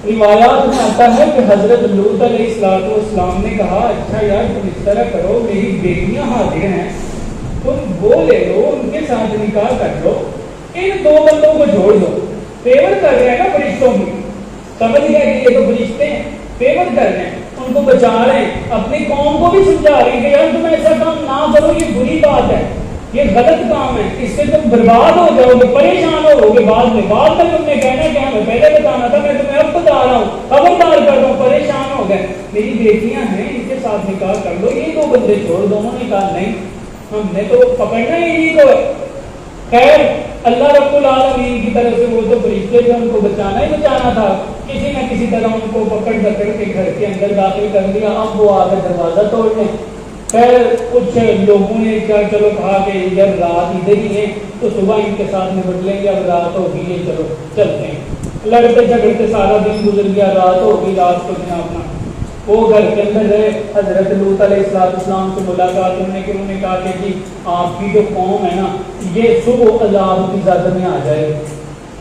روایات میں آتا ہے کہ حضرت لوط علیہ السلام نے کہا اچھا یار تم اس طرح کرو، میری بیٹیاں حاضر ہیں، تم وہ لے لو، ان کے ساتھ نکاح کر لو، ان دو بندوں کو جوڑ دو۔ فیور کر رہے ہیں نا فرشتوں کی، سمجھ گیا کہ یہ تو فرشتے ہیں، فیور کر رہے ہیں، ان کو بچا رہے ہیں، اپنی قوم کو بھی سمجھا رہے ہیں کہ یار تم ایسا کام نہ کرو، یہ بری بات ہے، یہ غلط کام ہے، اس سے تم برباد ہو جاؤ گے، پریشان ہو گے بعد میں تم نے کہنا کہ ہمیں پہلے بتانا تھا، میں تمہیں اب بتا رہا ہوں، خبردار کر رہا ہوں، پریشان ہو گئے، میری بیٹیاں ہیں ان کے ساتھ نکاح کر لو، یہ دو بندے چھوڑ دو۔ انہوں نے کہا نہیں، ہم نے تو پکڑنا ہی نہیں کو۔ خیر اللہ رب العالمین کی طرف سے وہ تو فرشتے تھے، ان کو بچانا ہی بچانا تھا، کسی نہ کسی طرح ان کو پکڑ کے گھر کے اندر داخل کر دیا۔ اب وہ آ کر دروازہ توڑنے، خیر کچھ لوگوں نے کیا چلو کہا کہ جب رات ادھر ہی ہے تو صبح ان کے ساتھ نپٹ لیں گے، اب رات ہو گئی ہے چلو چلتے ہیں۔ لڑتے جھگڑتے سارا دن گزر گیا، رات ہو گئی، رات کو جناب اپنا وہ گھر کے اندر رہے۔ حضرت لوط علیہ السلام سے ملاقات انہوں نے کہا کہ جی آپ کی جو قوم ہے نا یہ صبح عذاب کی زد میں آ جائے،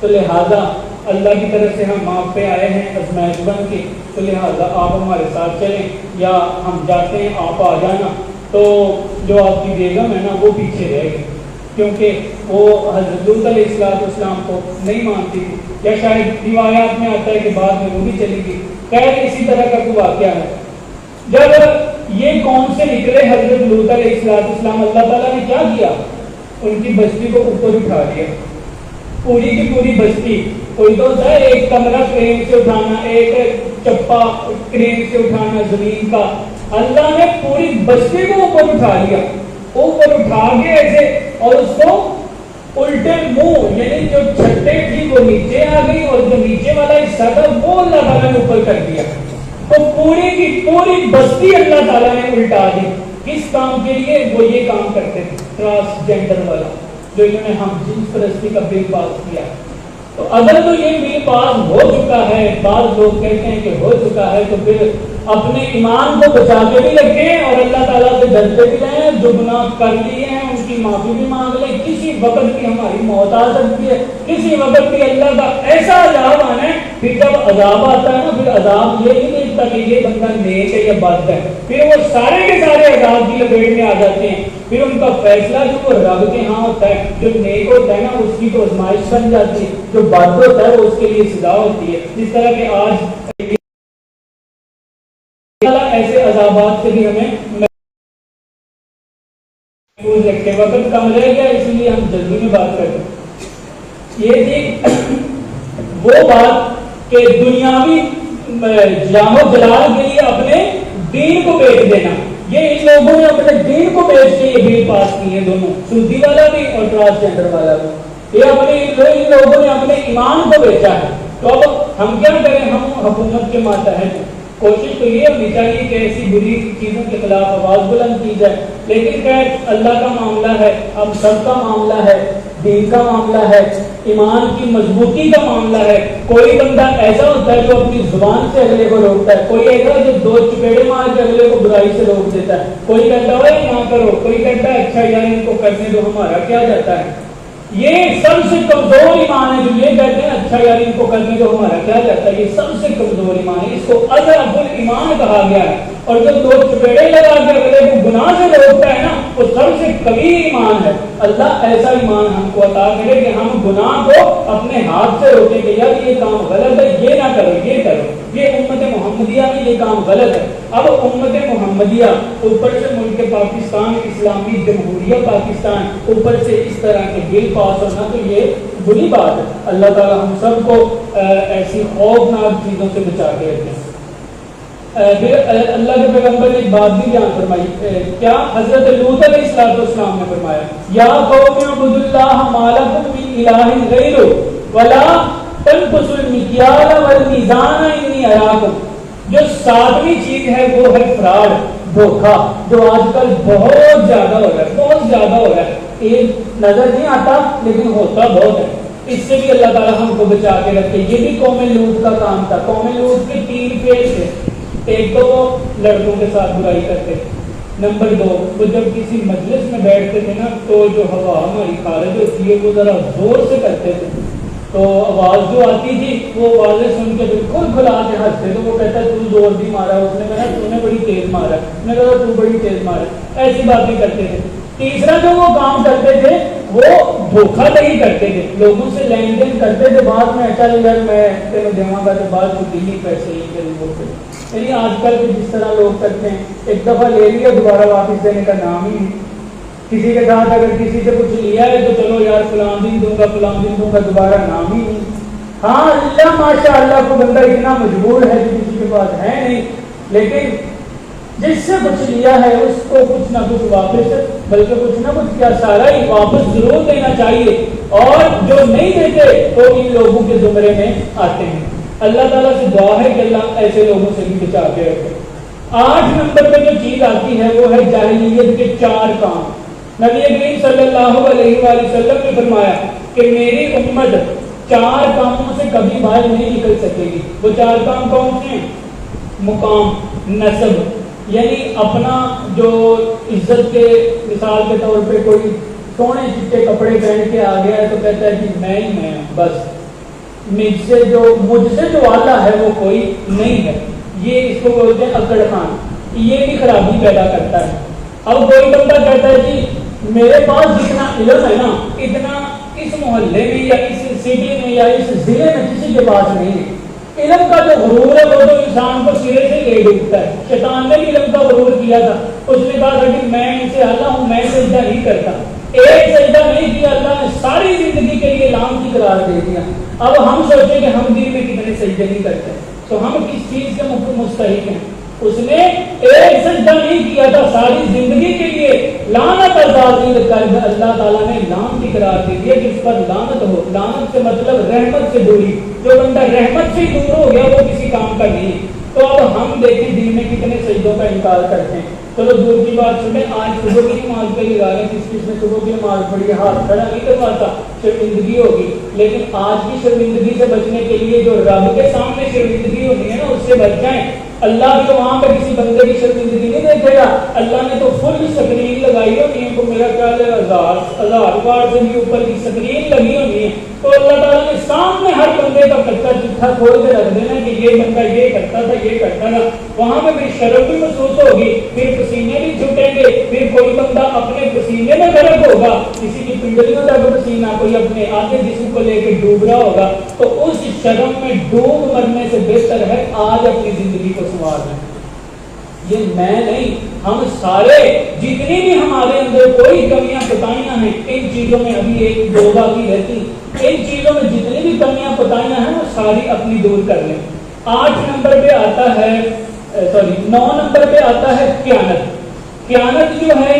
تو لہٰذا اللہ کی طرف سے ہم آپ پہ آئے ہیں آزمائش بن کے، تو لہٰذا آپ ہمارے ساتھ چلیں یا ہم جاتے ہیں، آپ آ جانا۔ تو جو آپ کی بیگم ہے نا وہ پیچھے رہ گئی، کیونکہ وہ حضرت لوط علیہ السلام کو نہیں مانتی تھی، یا شاید روایات میں آتا ہے کہ بعد میں وہ بھی چلی گئی۔ خیر اسی طرح کا کوئی واقعہ ہے۔ جب یہ قوم سے نکلے حضرت لوط علیہ السلام، اللہ تعالیٰ نے کیا کیا، ان کی بستی کو اوپر اٹھا دیا، پوری کی پوری بستی۔ کوئی تو ہوتا ہے ایک کمرہ کرین سے اٹھانا، ایک چپا کرین سے اٹھانا زمین کا، اللہ نے پوری بستی کو اوپر اٹھا لیا، اوپر اٹھا کے ایسے، اور اس کو الٹے منہ یعنی جو چھٹے تھی وہ نیچے آ گئی، اور جو نیچے والا حصہ تھا وہ اللہ تعالیٰ نے اوپر کر دیا۔ تو پوری کی پوری بستی اللہ تعالیٰ نے الٹا دی۔ کس کام کے لیے؟ وہ یہ کام کرتے تھے، ٹرانسجینڈر والا، جو انہوں نے ہم جنس پرستی کا بل پاس کیا۔ تو اگر تو یہ بل پاس ہو چکا ہے، بعض لوگ کہتے ہیں کہ ہو چکا ہے، تو پھر اپنے ایمان کو بچا کے بھی رکھیں اور اللہ تعالیٰ سے ڈرتے بھی رہیں، جو گناہ کر لیے ہیں ان کی معافی بھی مانگ لیں۔ کسی وقت بھی ہماری موت آ سکتی ہے، کسی وقت بھی اللہ کا ایسا عذاب آنا ہے۔ پھر جب عذاب آتا ہے نا، پھر عذاب یہ نہیں دیکھتا کہ یہ بندہ نیک ہے یا بد ہے، پھر وہ سارے کے سارے عذاب کی لپیٹ میں آ جاتے ہیں۔ پھر ان کا فیصلہ جو وہ رب کے ہاں ہوتا ہے، جو نیک ہوتا ہے نا اس کی تو آزمائش بن جاتی ہے، جو بد ہوتا ہے وہ اس کے لیے سزا ہوتی ہے۔ جس طرح کہ آج ایسے عذابات سے بھی ہمیں محفوظ رکھے۔ وقت کم رہ گیا اس لیے ہم جلدی میں بات کرتے ہیں۔ یہ تھی وہ بات کہ دنیاوی جام و جلال کے لیے اپنے دین کو بیچ دینا۔ یہ ان لوگوں نے اپنے دین کو بیچ کے یہ بل پاس کی ہے، دونوں سودی والا بھی اور ٹرانسجینڈر والا بھی۔ یہ ان لوگوں نے اپنے ایمان کو بیچا ہے۔ تو اب ہم کیا کریں؟ ہم حکومت کے ماتحت ہیں۔ کوشش تو یہ ہونی چاہیے کہ ایسی بری چیزوں کے خلاف آواز بلند کی جائے، لیکن خیر اللہ کا معاملہ ہے، ہم سب کا معاملہ ہے، دین کا معاملہ ہے، ایمان کی مضبوطی کا معاملہ ہے۔ کوئی بندہ ایسا ہوتا ہے جو اپنی زبان سے اگلے کو روکتا ہے، کوئی ایسا جو دو چپیڑے مار کے اگلے کو برائی سے روک دیتا ہے، کوئی کہتا ہے نہ کرو، کوئی کہتا ہے اچھا یار ان کو کرنے دو، ہمارا کیا جاتا ہے۔ یہ سب سے کمزور ایمان ہے جو یہ کہتے ہیں اچھا یار ان کو کرنے دو، ہمارا کیا جاتا ہے۔ یہ سب سے کمزور ایمان ہے، اس کو اضعف الایمان کہا گیا ہے۔ اور جو دو چپیڑے لگا کے اگلے کو گناہ سے روکتا ہے نا وہ سب سے کبھی ایمان ہے۔ اللہ ایسا ایمان ہم کو عطا کرے کہ ہم گناہ کو اپنے ہاتھ سے روکیں کہ یار یہ کام غلط ہے، یہ نہ کرو، یہ کرو۔ یہ امت محمدیہ میں یہ کام غلط ہے۔ اب امت محمدیہ اوپر سے ملک پاکستان اسلامی جمہوریہ پاکستان اوپر سے اس طرح کے بل پاس ہونا تو یہ بری بات ہے۔ اللہ تعالی ہم سب کو ایسی خوفناک چیزوں سے بچا کے رکھیں۔ پھر اللہ کے پیغمبر نے ایک بات بھی بیان فرمائی، کیا حضرت لوط علیہ السلام نے فرمایا یا قوم اعبدوا اللہ ما لکم من الہ غیرہ ولا تنقصوا المکیال والمیزان انی اراکم۔ جو ساتویں چیز ہے وہ ہے فراڈ، دھوکہ، جو آج کل بہت زیادہ ہو رہا ہے، بہت زیادہ ہو رہا ہے، ایک نظر نہیں آتا لیکن ہوتا بہت ہے، اس سے بھی اللہ تعالیٰ ہم کو بچا کے رکھے۔ یہ بھی قوم لوط کا کام تھا۔ قوم لوط کے 3 فیل تھے، ایک تو وہ لڑکوں کے ساتھ برائی کرتے، نمبر 2 وہ جب کسی مجلس میں بیٹھتے تھے نا تو جو ہوا ہماری خارج ہوتی ہے وہ ذرا زور سے کرتے تھے، تو آواز جو آتی تھی وہ آوازیں سن کے بالکل کھلا کے ہنستے، تو وہ کہتا ہے تو زور بھی مارا، اس نے کہا تو نے بڑی تیز مارا، اس نے کہا تو بڑی تیز مارا، ایسی باتیں کرتے تھے۔ تیسرا جو وہ کام کرتے تھے وہ دھوکہ دہی کرتے تھے، لوگوں سے لین دین کرتے تھے، بعد میں چل یار میں تیرے دوں گا تو بعد کو دلی پیسے ہی کریں، یعنی آج کل کے جس طرح لوگ کرتے ہیں، ایک دفعہ لے لیا دوبارہ واپس دینے کا نام ہی نہیں۔ کسی کے ساتھ اگر کسی سے کچھ لیا ہے تو چلو یار فلاں دن دوں گا فلاں دن دوں گا، دوبارہ نام ہی نہیں۔ ہاں اللہ ماشاء اللہ کو بندہ اتنا مجبور ہے کہ کسی کے پاس ہے نہیں، لیکن جس سے کچھ لیا ہے اس کو کچھ نہ کچھ واپس، بلکہ کچھ نہ کچھ کیا سارا ہی واپس ضرور دینا چاہیے، اور جو نہیں دیتے تو ان لوگوں کے زمرے میں آتے ہیں۔ اللہ تعالیٰ سے دعا ہے کہ اللہ ایسے لوگوں سے بھی بچا کے رکھے۔ 8 نمبر پہ جو چیز آتی ہے وہ ہے جاہلیت کے 4 کام۔ نبی کریم صلی اللہ علیہ وآلہ وسلم نے فرمایا کہ میری امت 4 کاموں سے کبھی باہر نہیں نکل سکے گی۔ وہ 4 کام کون سے ہیں؟ مقام، نسب، یعنی اپنا جو عزت کے مثال کے طور پہ کوئی سونے چٹے کپڑے پہن کے آ گیا ہے تو کہتا ہے کہ میں ہی میں ہوں، بس مجھ سے جو اعلیٰ ہے وہ کوئی نہیں ہے، یہ اس کو بولتے ہیں اکڑ خان، یہ بھی خرابی پیدا کرتا ہے۔ اب کوئی بندہ کہتا ہے کہ میرے پاس جتنا علم ہے نا اتنا اس محلے میں یا اس سٹی میں یا اس ضلع میں کسی کے پاس نہیں ہے۔ علم کا جو غرور ہے وہ تو انسان کو سرے سے لے ڈوبتا ہے۔ شیطان نے بھی علم کا غرور کیا تھا، اس نے کہا تھا کہ میں ان سے اعلیٰ ہوں، میں سجدہ نہیں کرتا، ایک سجدہ نہیں کیا، اللہ نے ساری زندگی کے لیے لعنتی قرار دے دیا۔ اب ہم سوچیں کہ ہم دن میں کتنے سجدے نہیں کرتے، تو ہم کس چیز کے مستحق ہیں؟ اس نے ایک سجدہ نہیں کیا تھا، ساری زندگی کے لیے لعنت اور کر اللہ تعالیٰ نے لعنتی قرار دے دیا کہ اس پر لعنت ہو۔ لعنت سے مطلب رحمت سے دوری، جو بندہ رحمت سے دور ہو گیا وہ کسی کام کا نہیں ہے۔ تو اب ہم دیکھیں دن میں کتنے سجدوں کا انکار کرتے ہیں۔ چلو دور کی بات سنیں، آج صبح کی نماز پہ لگا رہے ہیں، کس نے صبح کی نماز پڑھی، ہاتھ کھڑا نہیں کرواتا، شرمندگی ہوگی، لیکن آج کی شرمندگی سے بچنے کے لیے جو رب کے سامنے شرمندگی ہونی ہے نا اس سے بچ جائیں۔ اللہ بھی تو وہاں پہ کسی بندے کی شرمندگی نہیں دیکھے گا، اللہ نے تو فل سکرین لگائی ہونی ہے، تو میرا خیال ہے 1000 وار سے بھی اوپر کی سکرین لگی ہونی ہے، تو اللہ تعالیٰ نے سامنے ہر بندے کا کچا چٹھا کھول کے رکھ دینا کہ یہ بندہ یہ کرتا تھا یہ کرتا تھا۔ وہاں پہ پھر شرم بھی محسوس ہوگی، پھر پسینے بھی چھوٹیں گے، پھر کوئی بندہ اپنے پسینے میں غرق ہوگا، کسی کی پنڈلیوں تک پسینہ، کوئی اپنے آدھے جسم کو لے کے ڈوب رہا ہوگا، تو اس شرم میں ڈوب مرنے سے بہتر ہے آج اپنی زندگی کو سنوار لیں۔ یہ میں نہیں، ہم سارے جتنی بھی ہمارے اندر کوئی کمیاں کوتاہیاں ہیں، ان چیزوں میں ابھی ایک 2 باقی رہتی، ان چیزوں میں جتنی بھی کمیاں کوتاہیاں ہیں وہ ساری اپنی دور کر لیں۔ 8 نمبر پہ آتا ہے 9 نمبر پہ آتا ہے خیانت۔ خیانت جو ہے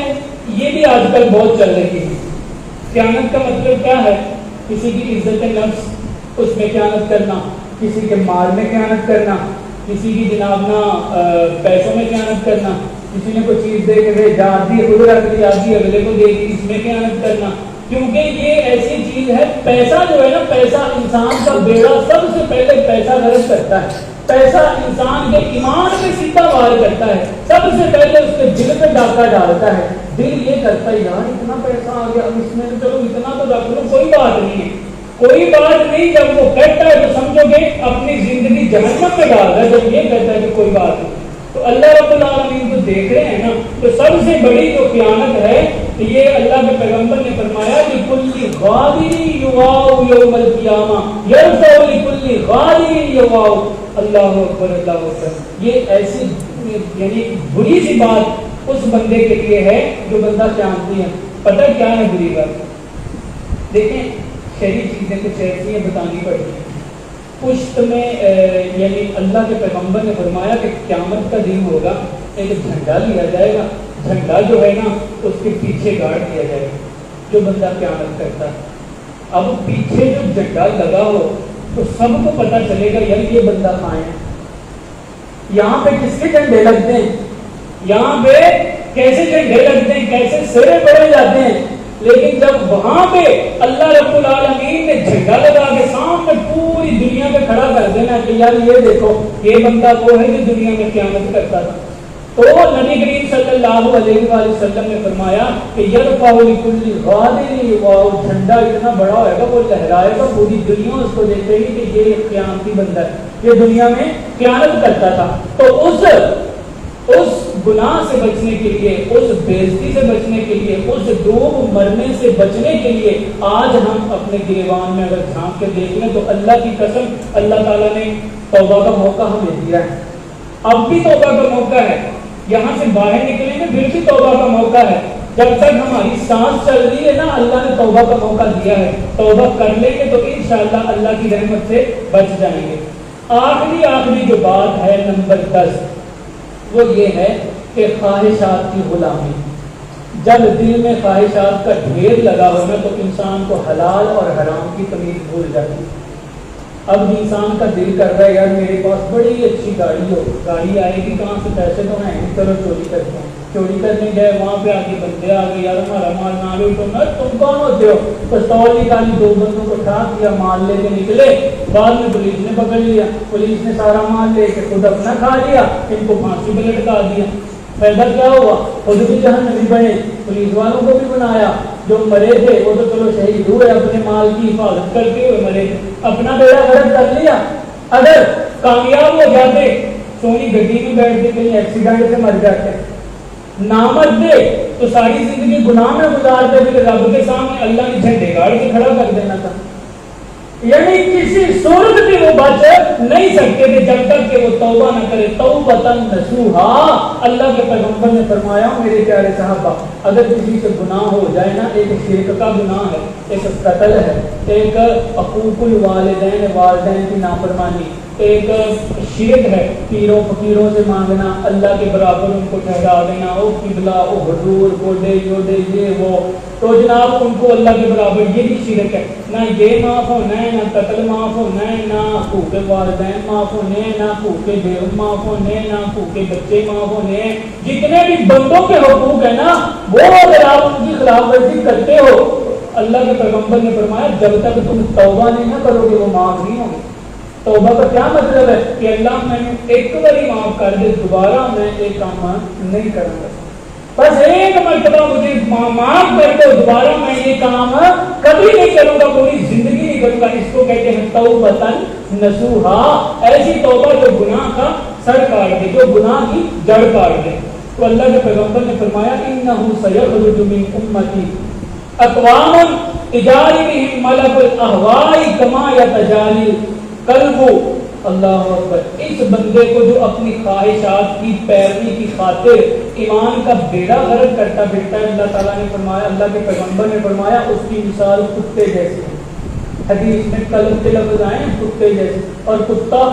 یہ بھی آج کل بہت چل رہی ہے۔ خیانت کا مطلب کیا ہے؟ کسی کی عزت نفس اس میں خیانت کرنا، کسی کے مال میں خیانت کرنا، کسی کی جناب نا پیسوں میں خیانت کرنا، کسی نے کوئی چیز دے کے آدھی خود رکھ دی آدھی اگلے کو دے دی، اس میں خیانت کرنا، کیونکہ یہ ایسی چیز ہے، پیسہ جو ہے نا، پیسہ انسان کا بیڑا سب سے پہلے پیسہ غرض کرتا ہے، پیسہ انسان کے ایمان میں سیدھا وار کرتا ہے، سب سے پہلے اس کے دل پہ ڈاکہ ڈالتا ہے، دل یہ کرتا ہے یار اتنا پیسہ آ گیا، اس میں چلو اتنا تو رکھ لو، کوئی بات نہیں ہے، کوئی بات نہیں۔ جب وہ کہتا ہے تو سمجھو گے اپنی زندگی جہنم میں ڈال رہا ہے، جب یہ کہتا ہے کہ کوئی بات نہیں، تو اللہ رب العالمین کو دیکھ رہے ہیں نا، تو سب سے بڑی جو خیانت ہے یہ اللہ کے پیغمبر نے فرمایا کہ کل غادر یواء یوم القیامہ یرفع لکل غادر یواء، اللہ اکبر اللہ اکبر۔ یہ ایسی یعنی بری سی بات اس بندے کے لیے ہے جو بندہ خیانتی ہے۔ پتہ کیا ہے بری بات؟ دیکھیں شہری چیزیں کچھ ایسی ہیں بتانی پڑتی ہیں۔ پشت میں یعنی اللہ کے پیغمبر نے فرمایا کہ قیامت کا دن ہوگا، ایک جھنڈا لیا جائے گا، جھنڈا جو ہے نا اس کے پیچھے گاڑ دیا جائے گا جو بندہ قیامت کرتا ہے۔ اب پیچھے جو جھنڈا لگا ہو تو سب کو پتہ چلے گا یار یہ بندہ کہاں ہے۔ یہاں پہ کس کے جھنڈے لگتے ہیں؟ یہاں پہ کیسے جھنڈے لگتے ہیں، کیسے سرے پڑے جاتے ہیں، لیکن جب وہاں پہ اللہ رب العالمین نے جھنڈا لگا کے سامنے پوری دنیا میں کھڑا کر دینا کہ یار یہ دیکھو یہ بندہ وہ ہے جو دنیا میں قیامت کرتا تھا، تو نبی کریم صلی اللہ علیہ وآلہ وسلم نے فرمایا کہ یرفع لکل غادر، وہ جھنڈا اتنا بڑا ہوئے گا، وہ لہرائے گا، پوری دنیا اس کو دیکھے گی کہ یہ قیامتی بندہ ہے، یہ دنیا میں قیامت کرتا تھا۔ تو اس گناہ سے بچنے کے لیے، اس بےعزتی سے بچنے کے لیے، اس ڈوب مرنے سے بچنے کے لیے آج ہم اپنے گریبان میں اگر جھانک کے دیکھ لیں تو اللہ کی قسم اللہ تعالیٰ نے توبہ کا موقع ہمیں دیا ہے، اب بھی توبہ کا موقع ہے، یہاں سے باہر نکلیں گے پھر بھی توبہ کا موقع ہے، جب تک ہماری سانس چل رہی ہے نا اللہ نے توبہ کا موقع دیا ہے، توبہ کر لیں گے تو انشاءاللہ اللہ کی رحمت سے بچ جائیں گے۔ آخری جو بات ہے نمبر 10 وہ یہ ہے کہ خواہشات کی غلامی، جب دل میں خواہشات کا ڈھیر لگا ہونا تو انسان کو حلال اور حرام کی تمیز بھول جاتی ہے۔ اب انسان کا دل کر رہا ہے یار میرے پاس بڑی اچھی گاڑی ہو، گاڑی آئے گی کہاں سے، پیسے تو ہیں نہیں، چلو چوری کرتے ہیں، چوری کرنے گئے وہاں پہ آگے بندے آ گئے، یار ہمارا مال نہ لو، تم کون ہوتے ہو، پستول نکالی، 2 بندوں کو ٹھاک دیا، مال لے کے نکلے، بعد میں پولیس نے پکڑ لیا، پولیس نے سارا مال لے کے خود اپنا کھا لیا، ان کو پھانسی پہ لٹکا دیا، فائدہ کیا ہوا، خود بھی جہنمی بنے، پولیس والوں کو بھی بنایا، جو مرے تھے وہ تو چلو شہید ہوئے، اپنے مال کی حفاظت کرتے ہوئے مرے تھے، اپنا بیڑا غرق کر لیا۔ اگر کامیاب ہو جاتے، سونی گڈی میں بیٹھ کے کہیں ایکسیڈنٹ سے مر جاتے، نامت دے تو ساری زندگی گناہ میں گزارتے پھر رب کے سامنے اللہ نے جھنڈے گاڑ کے کھڑا کر دینا تھا، یعنی کسی صورت بھی وہ بچ نہیں سکتے تھے جب تک کہ وہ توبہ نہ کرے، توبۃ نصوحا۔ اللہ کے پیغمبر نے فرمایا میرے پیارے صحابہ اگر کسی سے گناہ ہو جائے نا، ایک شرک کا گناہ ہے، ایک قتل ہے، ایک حقوق الوالدین والدین کی نافرمانی، ایک شرک ہے پیروں فقیروں سے مانگنا، اللہ کے برابر ان کو ٹھہرا دینا، او قبلہ او حضور کو دے جو دے یہ وہ، تو جناب ان کو اللہ کے برابر، یہ بھی شرک ہے، نہ یہ معاف ہونا ہے، نہ قتل معاف ہونا ہے، نہ حقوق والدین معاف ہونے ہیں، نہ حقوق بیوہ معاف ہونے ہیں، نہ حقوق بچے معاف ہونے ہیں، جتنے بھی بندوں کے حقوق ہیں نا وہ اگر آپ ان کی خلاف ورزی کرتے ہو، اللہ کے پیغمبر نے فرمایا جب تک تم توبہ نہیں نہ کرو گے وہ معاف نہیں ہوں گے۔ توبہ کا کیا مطلب ہے کہ اللہ میں نے ایک بار معاف کر دے، دوبارہ میں ایک کام نہیں کروں گا، بس ایک مرتبہ مجھے معاف کر دو، دوبارہ میں یہ کام کبھی نہیں کروں گا، پوری زندگی نہیں کروں گا، اس کو کہتے ہیں توبۃ نصوحا، ایسی توبہ جو گناہ کا سر کاٹ دے، جو گناہ کی جڑ کاٹ دے۔ تو اللہ کے پیغمبر نے فرمایا انہ سیخرج من امتی اقوام تجاری بہم ملک الاہواء کما یتجاری القلب، اللہ اکبر، اس بندے کو جو اپنی خواہشات کی پیروی کی خاطر ایمان کا بیڑا غرق کرتا پھرتا ہے، اللہ تعالیٰ نے فرمایا، اللہ کے پیغمبر نے فرمایا اس کی مثال کتے جیسی ہے، حدیث میں قلب کے لفظ آئے کتے جیسے، اور کتا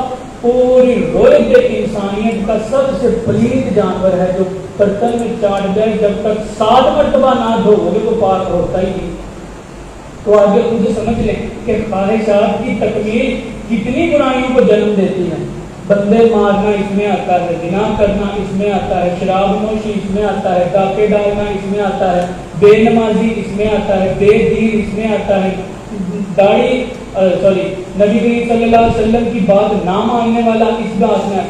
پوری روئے انسانیت کا سب سے پلید جانور ہے جو برتن میں چاٹ جائے جب تک 7 مرتبہ نہ دھو گے تو پاک ہوتا ہی نہیں۔ تو آگے مجھے سمجھ لیں کہ خواہشات کی تکمیل کتنی برائیوں کو جنم دیتی ہے، بندے مارنا اس میں آتا ہے، زنا کرنا اس میں آتا ہے، شراب نوشی اس میں آتا ہے، ڈاکے ڈالنا اس میں آتا ہے، بے نمازی اس میں آتا ہے، بے دین اس میں آتا ہے، داڑھی نبی کریم صلی اللہ علیہ وسلم کی بات نہ ماننے والا اس بات میں،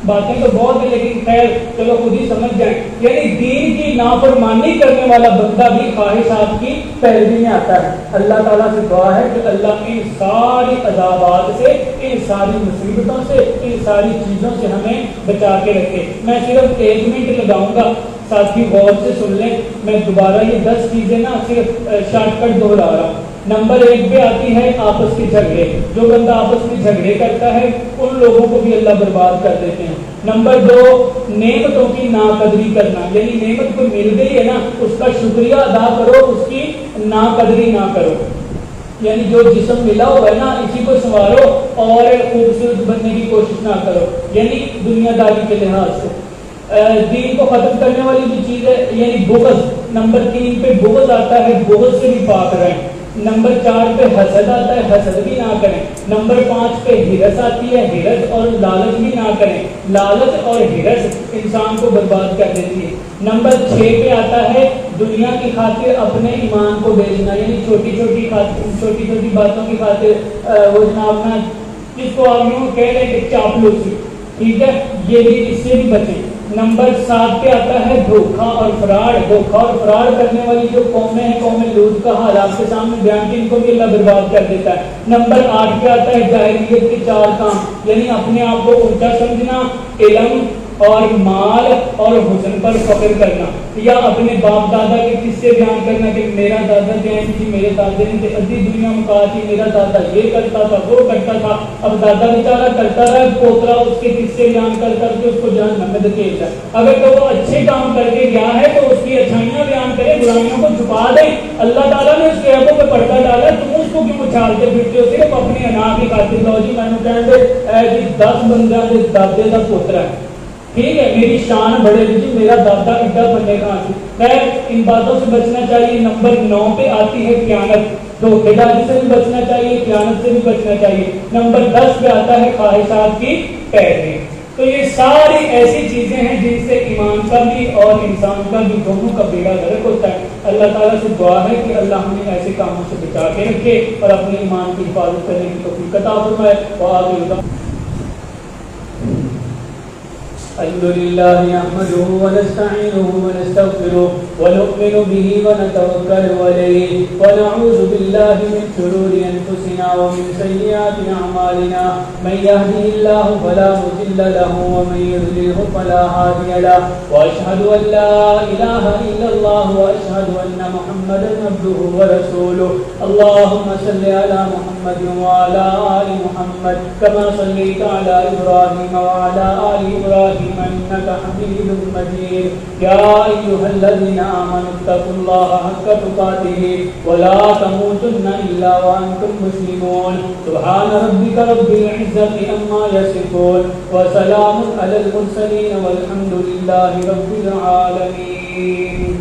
باتیں تو بہت ہے لیکن خیر چلو خود ہی سمجھ جائیں، یعنی دین کی نافرمانی کرنے والا بندہ بھی خواہشات کی پیروی میں آتا ہے۔ اللہ تعالیٰ سے دعا ہے کہ اللہ ان ساری عذابات سے، ان ساری مصیبتوں سے، ان ساری چیزوں سے ہمیں بچا کے رکھے۔ میں صرف 1 منٹ لگاؤں گا، ساتھی غور سے سن لیں، میں دوبارہ یہ 10 چیزیں نا صرف شارٹ کٹ دہرا رہا ہوں۔ نمبر 1 پہ آتی ہے آپس کے جھگڑے، جو بندہ آپس میں جھگڑے کرتا ہے ان لوگوں کو بھی اللہ برباد کر دیتے ہیں۔ نمبر 2 نعمتوں کی ناقدری کرنا، یعنی نعمت کو مل گئی ہے نا اس کا شکریہ ادا کرو، اس کی ناقدری نہ کرو، یعنی جو جسم ملا ہوا ہے نا اسی کو سنوارو اور خوبصورت بننے کی کوشش نہ کرو، یعنی دنیا داری کے لحاظ سے۔ دین کو ختم کرنے والی بھی چیز ہے یعنی بغض، نمبر 3 پہ بغض آتا ہے، بغض سے بھی پاک رہیں۔ نمبر 4 پہ حسد آتا ہے، حسد بھی نہ کریں۔ نمبر 5 پہ ہرس آتی ہے، ہرس اور لالچ بھی نہ کریں، لالچ اور ہرس انسان کو برباد کر دیتی ہے۔ نمبر 6 پہ آتا ہے دنیا کی خاطر اپنے ایمان کو بیچنا، یعنی چھوٹی چھوٹی باتوں کی خاطر وہ جناب نا جس کو آپ یوں کہہ رہے کہ چاپلوسی، ٹھیک ہے، یہ بھی اس سے بھی بچیں۔ نمبر 7 پہ آتا ہے دھوکہ اور فراڈ، دھوکہ اور فراڈ کرنے والی جو قومیں ہیں، قوم لوط کا حال آپ کے سامنے بیان کی، ان کو بھی اللہ برباد کر دیتا ہے۔ نمبر 8 پہ آتا ہے جاہلیت کے 4 کام، یعنی اپنے آپ کو اونچا سمجھنا، علم اور مال اور حسن پر فخر کرنا، یا اپنے باپ دادا کے قصے بیان کرنا کہ میرا دادا جین تھی، میرے دادے نے ادھی دنیا مکا تھی، میرا دادا یہ کرتا تھا وہ کرتا تھا، اب دادا بیچارہ کرتا رہا، پوترا اس کے قصے بیان کر کے اس کو جہنم میں دھکیلتا ہے۔ اگر تو وہ اچھے کام کر کے گیا ہے تو اس کی اچھائیاں بیان کرے، برائیوں کو چھپا دے۔ اللہ تعالیٰ نے اس کے عیبوں پہ پردہ ڈالا، تم اس کو کیوں اچھالتے پھرتے ہو؟ صرف اپنی انا کی خاطر لو جی میں نے کہتے اے جی 10 بندیاں دے دادے دا پوترا ہے، ٹھیک ہے، میری شان بڑھے گی جی، میرا دادا اڈا بنے گا۔ خیر ان باتوں سے بچنا چاہیے۔ نمبر 9 پہ آتی ہے خیانت، دھوکے داری سے بھی بچنا چاہیے، خیانت سے بھی بچنا چاہیے۔ نمبر 10 پہ آتا ہے خواہشات کی پیروی۔ تو یہ ساری ایسی چیزیں ہیں جن سے ایمان کا بھی اور انسان کا بھی دونوں کا بیڑا غرق ہوتا ہے۔ اللہ تعالیٰ سے دعا ہے کہ اللہ ہمیں ایسے کاموں سے بچا کے رکھے اور اپنے ایمان کی حفاظت کرنے کی توفیق عطا فرمائے۔ الحمد لله نحمده ونستعينه ونستغفره ونؤمن به ونتوكل عليه ونعوذ بالله من شرور أنفسنا ومن سيئات أعمالنا من يهده الله فلا مضل له ومن يضلله فلا هادي له وأشهد أن لا إله إلا الله وأشهد أن محمدا عبده ورسوله اللهم صل على محمد وعلى آل محمد كما صليت على إبراهيم وعلى آل إبراهيم إنك حميد مجيد يا أيها الذين آمنوا اتقوا الله حق تقاته ولا تموتن إلا وأنتم مسلمون سبحان ربك رب العزة عما يصفون وسلام على المرسلين والحمد لله رب العالمين۔